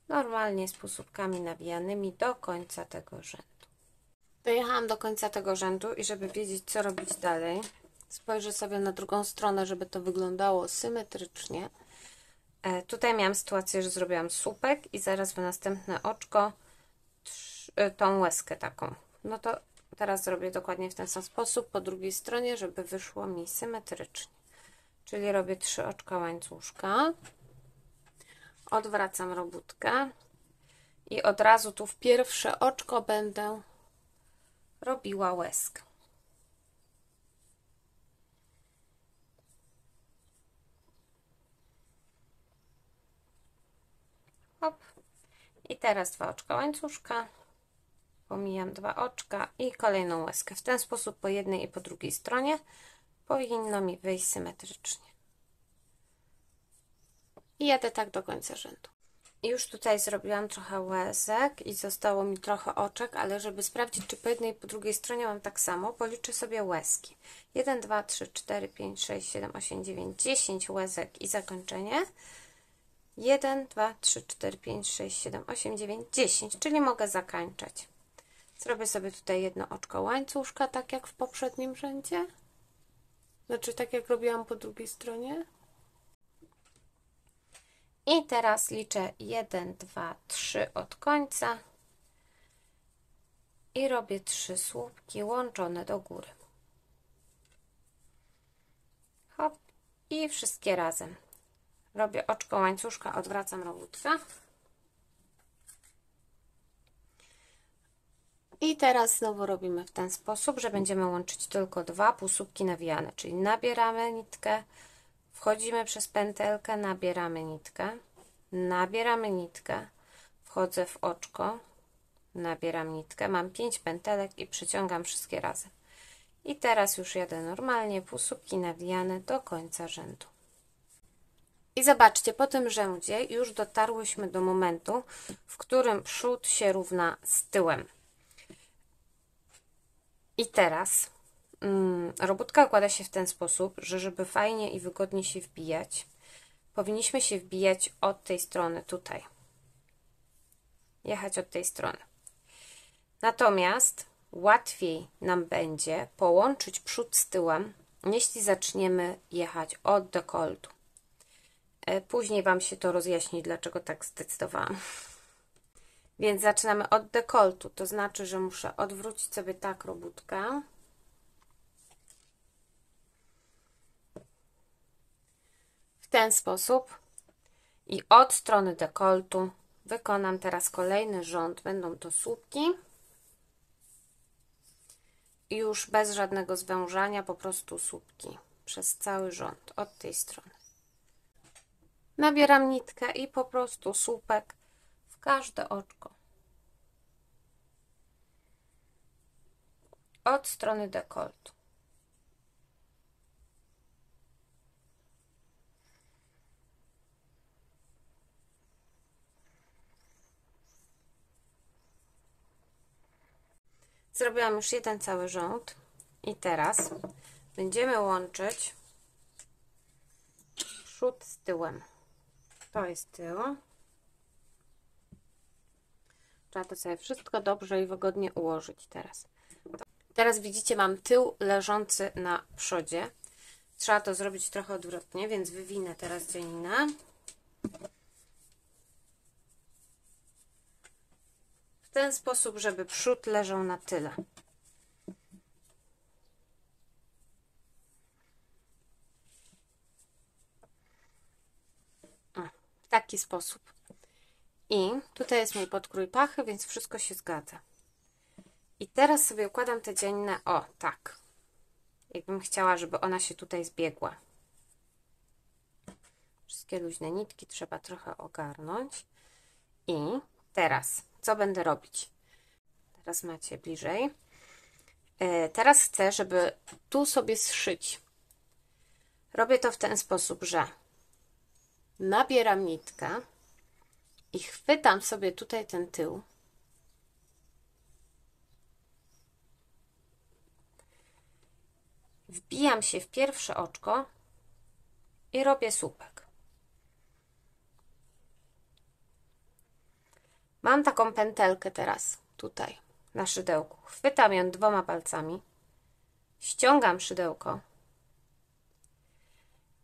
normalnie z półsłupkami nawijanymi do końca tego rzędu. Dojechałam do końca tego rzędu i żeby wiedzieć, co robić dalej, spojrzę sobie na drugą stronę, żeby to wyglądało symetrycznie. Tutaj miałam sytuację, że zrobiłam słupek i zaraz w następne oczko tą łezkę taką. No to teraz zrobię dokładnie w ten sam sposób po drugiej stronie, żeby wyszło mi symetrycznie. Czyli robię 3 oczka łańcuszka, odwracam robótkę i od razu tu w pierwsze oczko będę robiła łezkę. Hop. I teraz 2 oczka łańcuszka, pomijam 2 oczka i kolejną łezkę. W ten sposób po jednej i po drugiej stronie powinno mi wyjść symetrycznie. I jadę tak do końca rzędu. I już tutaj zrobiłam trochę łezek i zostało mi trochę oczek, ale żeby sprawdzić, czy po jednej i po drugiej stronie mam tak samo, policzę sobie łezki. 1, 2, 3, 4, 5, 6, 7, 8, 9, 10 łezek i zakończenie. 1, 2, 3, 4, 5, 6, 7, 8, 9, 10, czyli mogę zakończać. Zrobię sobie tutaj jedno oczko łańcuszka, tak jak w poprzednim rzędzie. Znaczy tak jak robiłam po drugiej stronie. I teraz liczę 1, 2, 3 od końca i robię 3 słupki łączone do góry. Hop, i wszystkie razem. Robię oczko łańcuszka, odwracam robótkę. I teraz znowu robimy w ten sposób, że będziemy łączyć tylko 2 półsłupki nawijane, czyli nabieramy nitkę, wchodzimy przez pętelkę, nabieramy nitkę, wchodzę w oczko, nabieram nitkę, mam 5 pętelek i przyciągam wszystkie razem. I teraz już jadę normalnie, półsłupki nawijane do końca rzędu. I zobaczcie, po tym rzędzie już dotarłyśmy do momentu, w którym przód się równa z tyłem. I teraz robótka układa się w ten sposób, że żeby fajnie i wygodnie się wbijać, powinniśmy się wbijać od tej strony tutaj. Jechać od tej strony. Natomiast łatwiej nam będzie połączyć przód z tyłem, jeśli zaczniemy jechać od dekoltu. Później Wam się to rozjaśni, dlaczego tak zdecydowałam. Więc zaczynamy od dekoltu, to znaczy, że muszę odwrócić sobie tak robótkę. W ten sposób. I od strony dekoltu wykonam teraz kolejny rząd. Będą to słupki. I już bez żadnego zwężania, po prostu słupki. Przez cały rząd, od tej strony. Nabieram nitkę i po prostu słupek w każde oczko. Od strony dekoltu. Zrobiłam już jeden cały rząd i teraz będziemy łączyć przód z tyłem. To jest tył. Trzeba to sobie wszystko dobrze i wygodnie ułożyć teraz. Teraz widzicie, mam tył leżący na przodzie. Trzeba to zrobić trochę odwrotnie, więc wywinę teraz dzianinę. W ten sposób, żeby przód leżał na tyle. W taki sposób. I tutaj jest mój podkrój pachy, więc wszystko się zgadza. I teraz sobie układam tę dzianinę, o tak. Jakbym chciała, żeby ona się tutaj zbiegła. Wszystkie luźne nitki trzeba trochę ogarnąć. I teraz, co będę robić? Teraz macie bliżej. Teraz chcę, żeby tu sobie zszyć. Robię to w ten sposób, że nabieram nitkę i chwytam sobie tutaj ten tył. Wbijam się w pierwsze oczko i robię słupek. Mam taką pętelkę teraz tutaj na szydełku. Chwytam ją 2 palcami, ściągam szydełko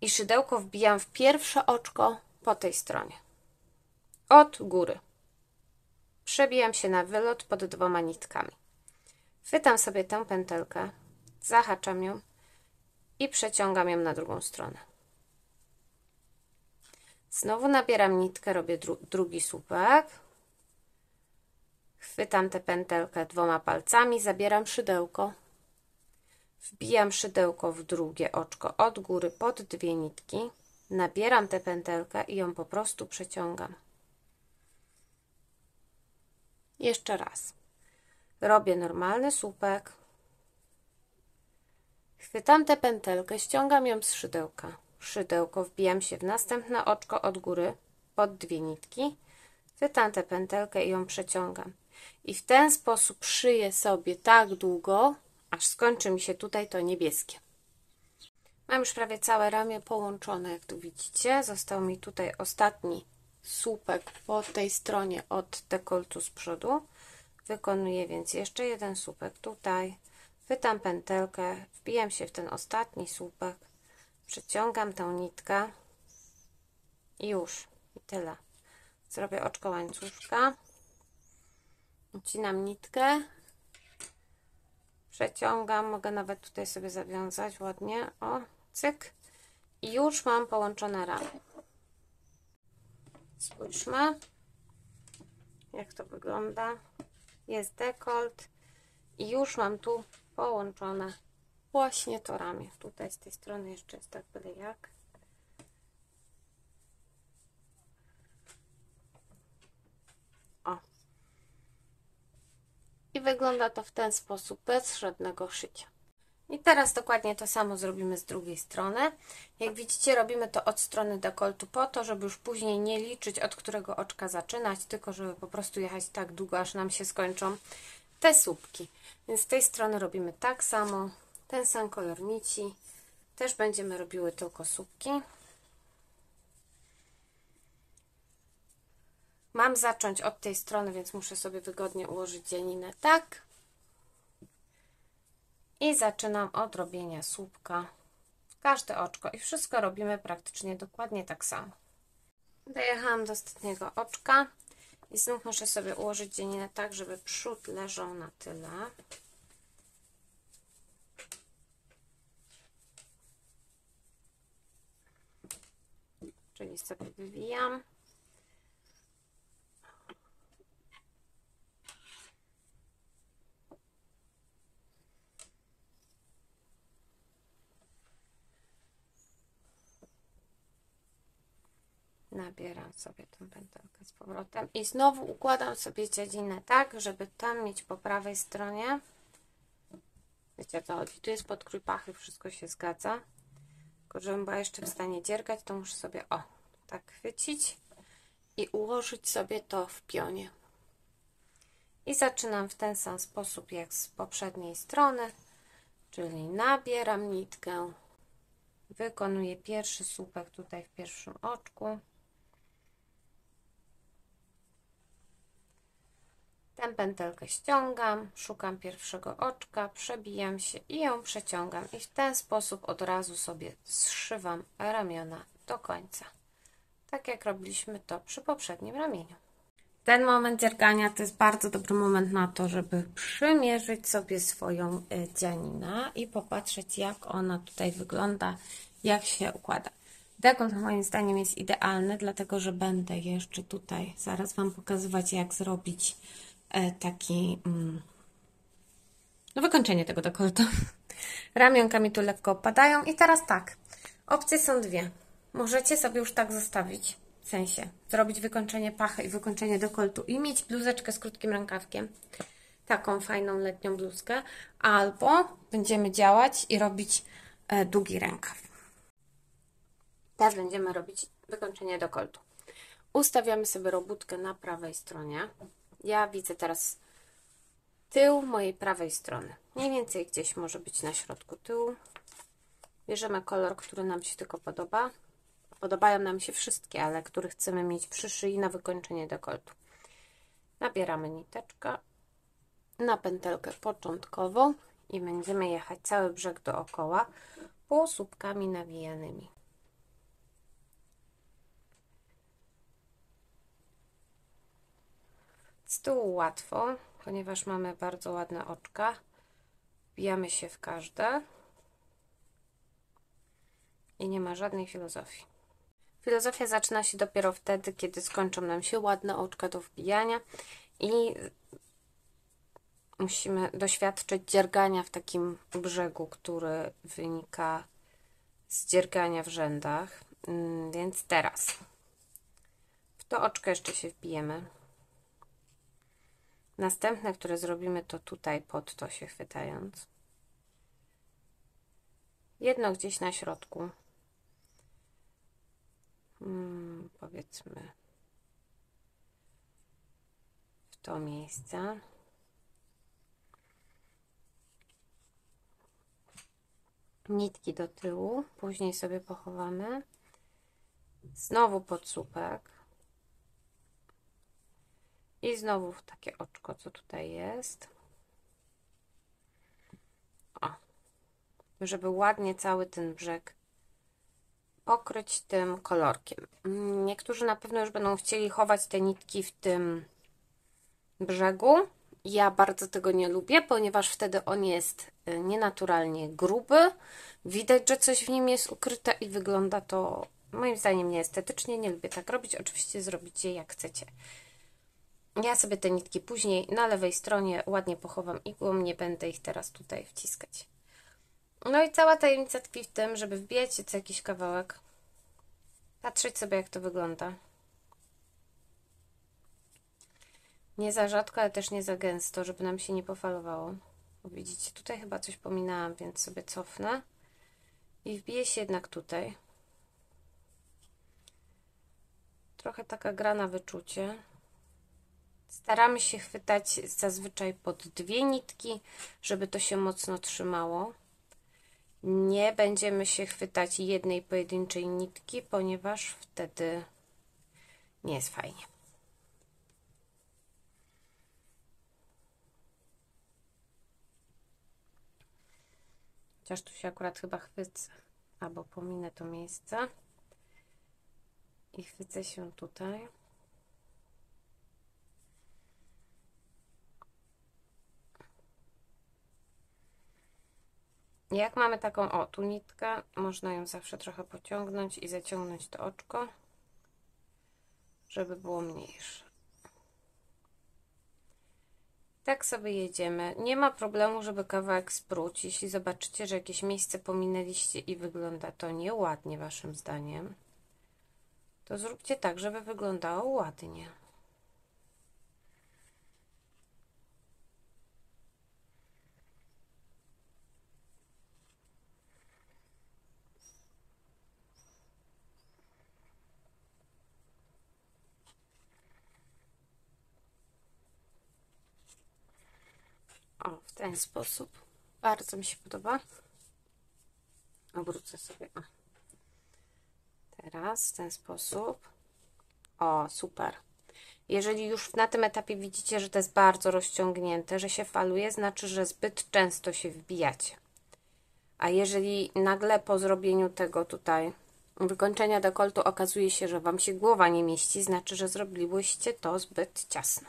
i szydełko wbijam w pierwsze oczko po tej stronie. Od góry. Przebijam się na wylot pod 2 nitkami. Chwytam sobie tę pętelkę, zahaczam ją i przeciągam ją na drugą stronę. Znowu nabieram nitkę, robię drugi słupek. Chwytam tę pętelkę 2 palcami, zabieram szydełko. Wbijam szydełko w drugie oczko od góry pod 2 nitki. Nabieram tę pętelkę i ją po prostu przeciągam. Jeszcze raz. Robię normalny słupek. Chwytam tę pętelkę, ściągam ją z szydełka. Szydełko, wbijam się w następne oczko od góry pod 2 nitki. Chwytam tę pętelkę i ją przeciągam. I w ten sposób szyję sobie tak długo, aż skończy mi się tutaj to niebieskie. Mam już prawie całe ramię połączone, jak tu widzicie. Został mi tutaj ostatni słupek po tej stronie od dekoltu z przodu. Wykonuję więc jeszcze jeden słupek tutaj. Chwytam pętelkę, wbijam się w ten ostatni słupek, przeciągam tę nitkę i już. I tyle. Zrobię oczko łańcuszka. Ucinam nitkę. Przeciągam. Mogę nawet tutaj sobie zawiązać ładnie. O, cyk. I już mam połączone ramię. Spójrzmy, jak to wygląda. Jest dekolt. I już mam tu połączone właśnie to ramię. Tutaj z tej strony jeszcze jest tak byle jak. O. I wygląda to w ten sposób, bez żadnego szycia. I teraz dokładnie to samo zrobimy z drugiej strony. Jak widzicie, robimy to od strony dekoltu po to, żeby już później nie liczyć, od którego oczka zaczynać, tylko żeby po prostu jechać tak długo, aż nam się skończą te słupki. Więc z tej strony robimy tak samo, ten sam kolor nici. Też będziemy robiły tylko słupki. Mam zacząć od tej strony, więc muszę sobie wygodnie ułożyć dzianinę tak. I zaczynam od robienia słupka w każde oczko. I wszystko robimy praktycznie dokładnie tak samo. Dojechałam do ostatniego oczka. I znów muszę sobie ułożyć dzianinę tak, żeby przód leżał na tyle. Czyli sobie wywijam. Nabieram sobie tę pętelkę z powrotem i znowu układam sobie dziedzinę tak, żeby tam mieć po prawej stronie. Wiecie, o co chodzi? Tu jest podkrój pachy, wszystko się zgadza. Tylko żebym była jeszcze w stanie dziergać, to muszę sobie tak chwycić i ułożyć sobie to w pionie. I zaczynam w ten sam sposób jak z poprzedniej strony. Czyli nabieram nitkę, wykonuję pierwszy słupek tutaj w pierwszym oczku. Tę pętelkę ściągam, szukam pierwszego oczka, przebijam się i ją przeciągam. I w ten sposób od razu sobie zszywam ramiona do końca. Tak jak robiliśmy to przy poprzednim ramieniu. Ten moment dziergania to jest bardzo dobry moment na to, żeby przymierzyć sobie swoją dzianinę i popatrzeć, jak ona tutaj wygląda, jak się układa. Dekont moim zdaniem jest idealny, dlatego że będę jeszcze tutaj zaraz Wam pokazywać, jak zrobić taki no wykończenie tego dekoltu. Ramionka mi tu lekko opadają i teraz tak, opcje są dwie. Możecie sobie już tak zostawić, w sensie zrobić wykończenie pachy i wykończenie dekoltu i mieć bluzeczkę z krótkim rękawkiem, taką fajną letnią bluzkę, albo będziemy działać i robić długi rękaw. Teraz będziemy robić wykończenie dekoltu. Ustawiamy sobie robótkę na prawej stronie. Ja widzę teraz tył mojej prawej strony. Mniej więcej gdzieś może być na środku tyłu. Bierzemy kolor, który nam się tylko podoba. Podobają nam się wszystkie, ale który chcemy mieć przy szyi na wykończenie dekoltu. Nabieramy niteczkę na pętelkę początkową i będziemy jechać cały brzeg dookoła półsłupkami nawijanymi. Z tyłu łatwo, ponieważ mamy bardzo ładne oczka. Wbijamy się w każde i nie ma żadnej filozofii. Filozofia zaczyna się dopiero wtedy, kiedy skończą nam się ładne oczka do wbijania i musimy doświadczyć dziergania w takim brzegu, który wynika z dziergania w rzędach. Więc teraz w to oczko jeszcze się wbijemy. Następne, które zrobimy, to tutaj pod to się chwytając. Jedno gdzieś na środku. Powiedzmy w to miejsce. Nitki do tyłu, później sobie pochowamy. Znowu pod słupek. I znowu w takie oczko, co tutaj jest. O, żeby ładnie cały ten brzeg pokryć tym kolorkiem. Niektórzy na pewno już będą chcieli chować te nitki w tym brzegu. Ja bardzo tego nie lubię, ponieważ wtedy on jest nienaturalnie gruby. Widać, że coś w nim jest ukryte i wygląda to moim zdaniem nieestetycznie. Nie lubię tak robić. Oczywiście zrobicie jak chcecie. Ja sobie te nitki później na lewej stronie ładnie pochowam igłą, nie będę ich teraz tutaj wciskać. No i cała tajemnica tkwi w tym, żeby wbijać się co jakiś kawałek, patrzeć sobie, jak to wygląda. Nie za rzadko, ale też nie za gęsto, żeby nam się nie pofalowało. Bo widzicie, tutaj chyba coś pominęłam, więc sobie cofnę i wbiję się jednak tutaj. Trochę taka gra na wyczucie. Staramy się chwytać zazwyczaj pod dwie nitki, żeby to się mocno trzymało. Nie będziemy się chwytać jednej pojedynczej nitki, ponieważ wtedy nie jest fajnie. Chociaż tu się akurat chyba chwycę, albo pominę to miejsce i chwycę się tutaj. Jak mamy taką tu nitkę, można ją zawsze trochę pociągnąć i zaciągnąć to oczko, żeby było mniejsze. Tak sobie jedziemy. Nie ma problemu, żeby kawałek spróć. Jeśli zobaczycie, że jakieś miejsce pominęliście i wygląda to nieładnie waszym zdaniem, to zróbcie tak, żeby wyglądało ładnie. O, w ten sposób. Bardzo mi się podoba. Obrócę sobie. O. Teraz w ten sposób. O, super. Jeżeli już na tym etapie widzicie, że to jest bardzo rozciągnięte, że się faluje, znaczy, że zbyt często się wbijacie. A jeżeli nagle po zrobieniu tego tutaj wykończenia dekoltu okazuje się, że Wam się głowa nie mieści, znaczy, że zrobiłyście to zbyt ciasno.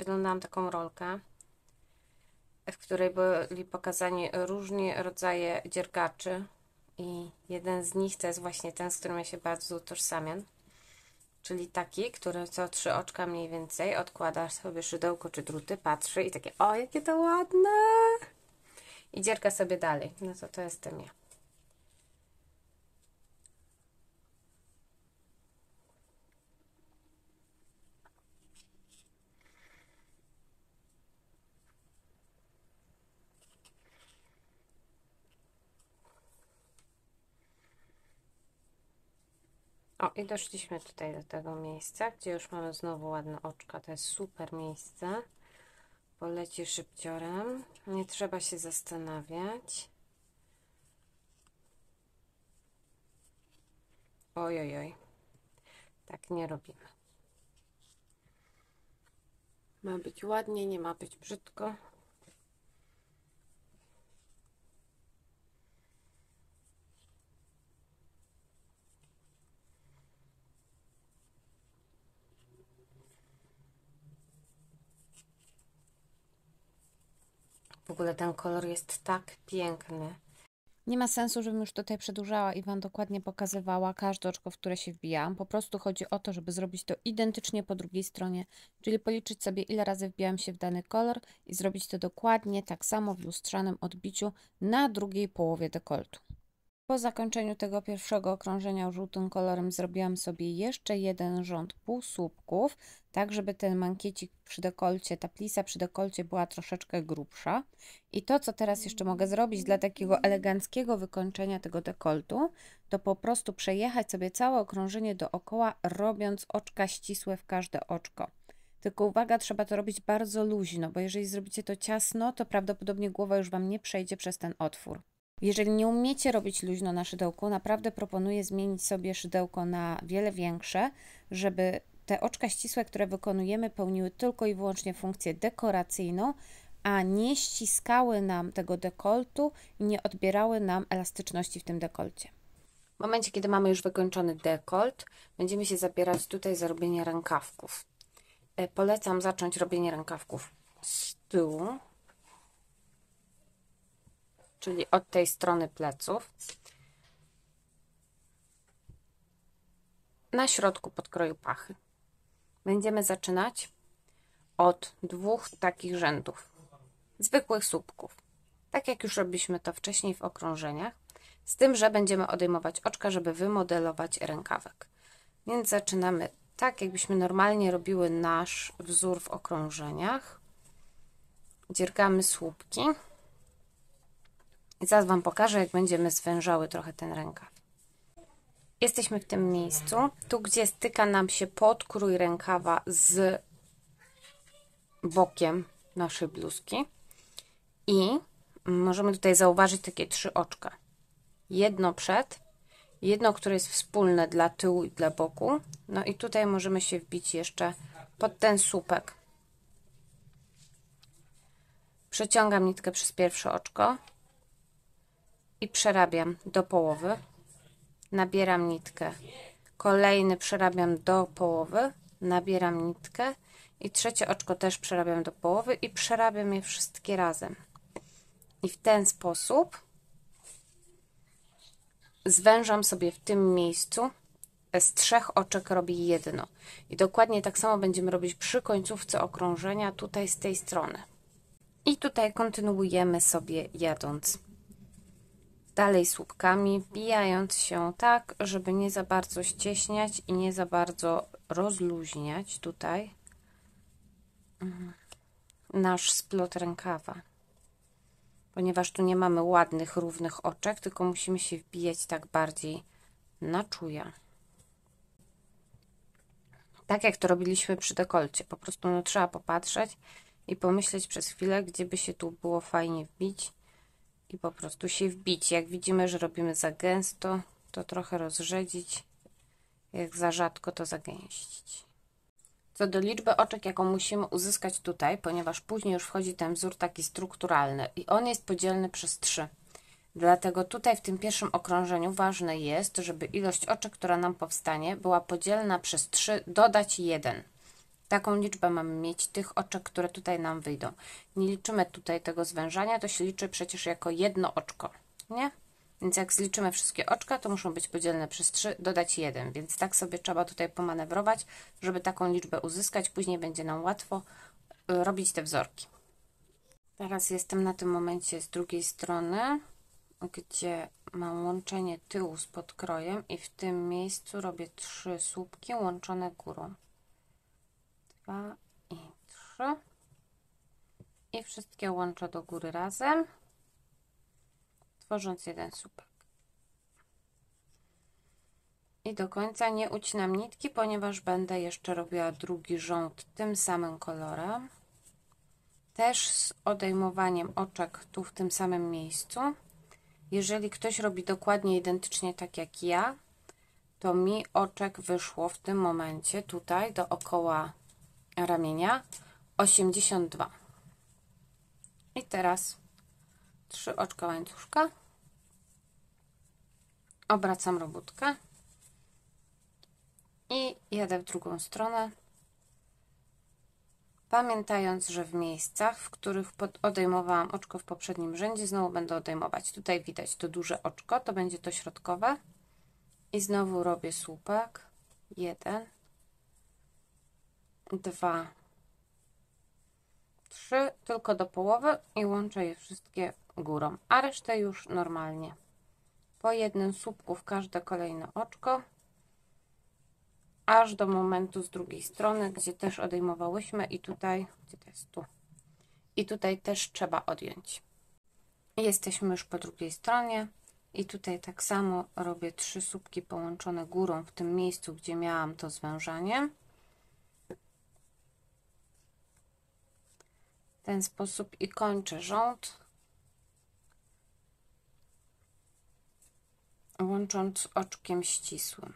Oglądałam taką rolkę, w której byli pokazani różne rodzaje dziergaczy i jeden z nich to jest właśnie ten, z którym ja się bardzo utożsamiam, czyli taki, który co 3 oczka mniej więcej odkłada sobie szydełko czy druty, patrzy i takie, o jakie to ładne, i dzierga sobie dalej. No to jestem ja. O, i doszliśmy tutaj do tego miejsca, gdzie już mamy znowu ładne oczka. To jest super miejsce. Poleci szybciorem. Nie trzeba się zastanawiać. Ojojoj. Tak nie robimy. Ma być ładnie, nie ma być brzydko. W ogóle ten kolor jest tak piękny. Nie ma sensu, żebym już tutaj przedłużała i Wam dokładnie pokazywała każde oczko, w które się wbijałam. Po prostu chodzi o to, żeby zrobić to identycznie po drugiej stronie, czyli policzyć sobie, ile razy wbijałam się w dany kolor i zrobić to dokładnie tak samo w lustrzanym odbiciu na drugiej połowie dekoltu. Po zakończeniu tego pierwszego okrążenia żółtym kolorem zrobiłam sobie jeszcze jeden rząd półsłupków, tak żeby ten mankiecik przy dekolcie, ta plisa przy dekolcie była troszeczkę grubsza. I to, co teraz jeszcze mogę zrobić dla takiego eleganckiego wykończenia tego dekoltu, to po prostu przejechać sobie całe okrążenie dookoła, robiąc oczka ścisłe w każde oczko. Tylko uwaga, trzeba to robić bardzo luźno, bo jeżeli zrobicie to ciasno, to prawdopodobnie głowa już Wam nie przejdzie przez ten otwór. Jeżeli nie umiecie robić luźno na szydełku, naprawdę proponuję zmienić sobie szydełko na wiele większe, żeby te oczka ścisłe, które wykonujemy, pełniły tylko i wyłącznie funkcję dekoracyjną, a nie ściskały nam tego dekoltu i nie odbierały nam elastyczności w tym dekolcie. W momencie, kiedy mamy już wykończony dekolt, będziemy się zabierać tutaj za robienie rękawków. Polecam zacząć robienie rękawków z tyłu, czyli od tej strony pleców. Na środku podkroju pachy. Będziemy zaczynać od 2 takich rzędów, zwykłych słupków. Tak jak już robiliśmy to wcześniej w okrążeniach, z tym, że będziemy odejmować oczka, żeby wymodelować rękawek. Więc zaczynamy tak, jakbyśmy normalnie robiły nasz wzór w okrążeniach. Dziergamy słupki. I zaraz Wam pokażę, jak będziemy zwężały trochę ten rękaw. Jesteśmy w tym miejscu, tu gdzie styka nam się podkrój rękawa z bokiem naszej bluzki. I możemy tutaj zauważyć takie 3 oczka. Jedno przed, jedno, które jest wspólne dla tyłu i dla boku. No i tutaj możemy się wbić jeszcze pod ten słupek. Przeciągam nitkę przez pierwsze oczko i przerabiam do połowy. Nabieram nitkę. Kolejny przerabiam do połowy. Nabieram nitkę. I trzecie oczko też przerabiam do połowy i przerabiam je wszystkie razem. I w ten sposób zwężam sobie w tym miejscu. Z 3 oczek robię jedno. I dokładnie tak samo będziemy robić przy końcówce okrążenia, tutaj z tej strony. I tutaj kontynuujemy sobie jadąc dalej słupkami, wbijając się tak, żeby nie za bardzo ścieśniać i nie za bardzo rozluźniać tutaj nasz splot rękawa. Ponieważ tu nie mamy ładnych, równych oczek, tylko musimy się wbijać tak bardziej na czuje. Tak jak to robiliśmy przy dekolcie. Po prostu no, trzeba popatrzeć i pomyśleć przez chwilę, gdzie by się tu było fajnie wbić. I po prostu się wbić. Jak widzimy, że robimy za gęsto, to trochę rozrzedzić. Jak za rzadko, to zagęścić. Co do liczby oczek, jaką musimy uzyskać tutaj, ponieważ później już wchodzi ten wzór taki strukturalny i on jest podzielny przez 3. Dlatego tutaj w tym pierwszym okrążeniu ważne jest, żeby ilość oczek, która nam powstanie, była podzielna przez 3, dodać 1. Taką liczbę mamy mieć tych oczek, które tutaj nam wyjdą. Nie liczymy tutaj tego zwężania, to się liczy przecież jako jedno oczko, nie? Więc jak zliczymy wszystkie oczka, to muszą być podzielne przez 3, dodać 1. Więc tak sobie trzeba tutaj pomanewrować, żeby taką liczbę uzyskać. Później będzie nam łatwo robić te wzorki. Teraz jestem na tym momencie z drugiej strony, gdzie mam łączenie tyłu z podkrojem i w tym miejscu robię 3 słupki łączone górą. 2 i 3 i wszystkie łączę do góry razem, tworząc jeden słupek. I do końca nie ucinam nitki, ponieważ będę jeszcze robiła drugi rząd tym samym kolorem. Też z odejmowaniem oczek tu w tym samym miejscu. Jeżeli ktoś robi dokładnie identycznie tak jak ja, to mi oczek wyszło w tym momencie tutaj dookoła ramienia 82. I teraz 3 oczka łańcuszka. Obracam robótkę i jadę w drugą stronę. Pamiętając, że w miejscach, w których odejmowałam oczko w poprzednim rzędzie, znowu będę odejmować. Tutaj widać to duże oczko, to będzie to środkowe. I znowu robię słupek. 1, 2, 3, tylko do połowy i łączę je wszystkie górą, a resztę już normalnie. Po jednym słupku w każde kolejne oczko, aż do momentu z drugiej strony, gdzie też odejmowałyśmy i tutaj, gdzie to jest tu. I tutaj też trzeba odjąć. I jesteśmy już po drugiej stronie i tutaj tak samo robię 3 słupki połączone górą w tym miejscu, gdzie miałam to zwężanie. W ten sposób i kończę rząd, łącząc oczkiem ścisłym.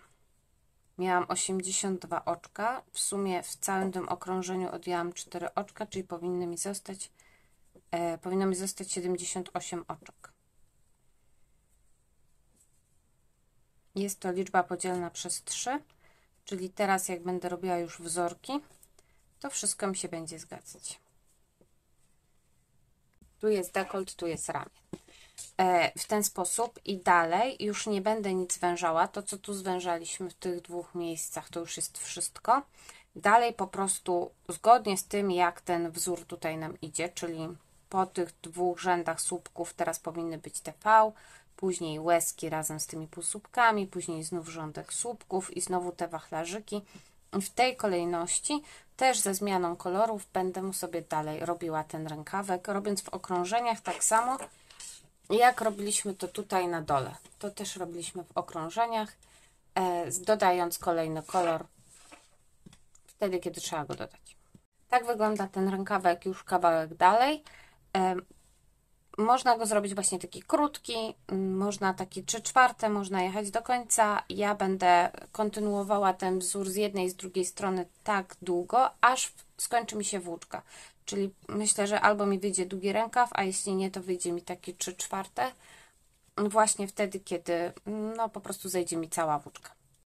Miałam 82 oczka, w sumie w całym tym okrążeniu odjęłam 4 oczka, czyli powinno mi zostać 78 oczek. Jest to liczba podzielna przez 3, czyli teraz jak będę robiła już wzorki, to wszystko mi się będzie zgadzać. Tu jest dekolt, tu jest ramię. W ten sposób i dalej już nie będę nic zwężała. To, co tu zwężaliśmy w tych dwóch miejscach, to już jest wszystko. Dalej po prostu zgodnie z tym, jak ten wzór tutaj nam idzie, czyli po tych 2 rzędach słupków teraz powinny być te V, później łezki razem z tymi półsłupkami, później znów rządek słupków i znowu te wachlarzyki. W tej kolejności, też ze zmianą kolorów, będę sobie dalej robiła ten rękawek, robiąc w okrążeniach tak samo, jak robiliśmy to tutaj na dole. To też robiliśmy w okrążeniach, dodając kolejny kolor wtedy, kiedy trzeba go dodać. Tak wygląda ten rękawek już kawałek dalej. Można go zrobić właśnie taki krótki, można taki 3/4, można jechać do końca. Ja będę kontynuowała ten wzór z jednej i z drugiej strony tak długo, aż skończy mi się włóczka. Czyli myślę, że albo mi wyjdzie długi rękaw, a jeśli nie, to wyjdzie mi taki 3/4. Właśnie wtedy, kiedy no po prostu zejdzie mi cała włóczka.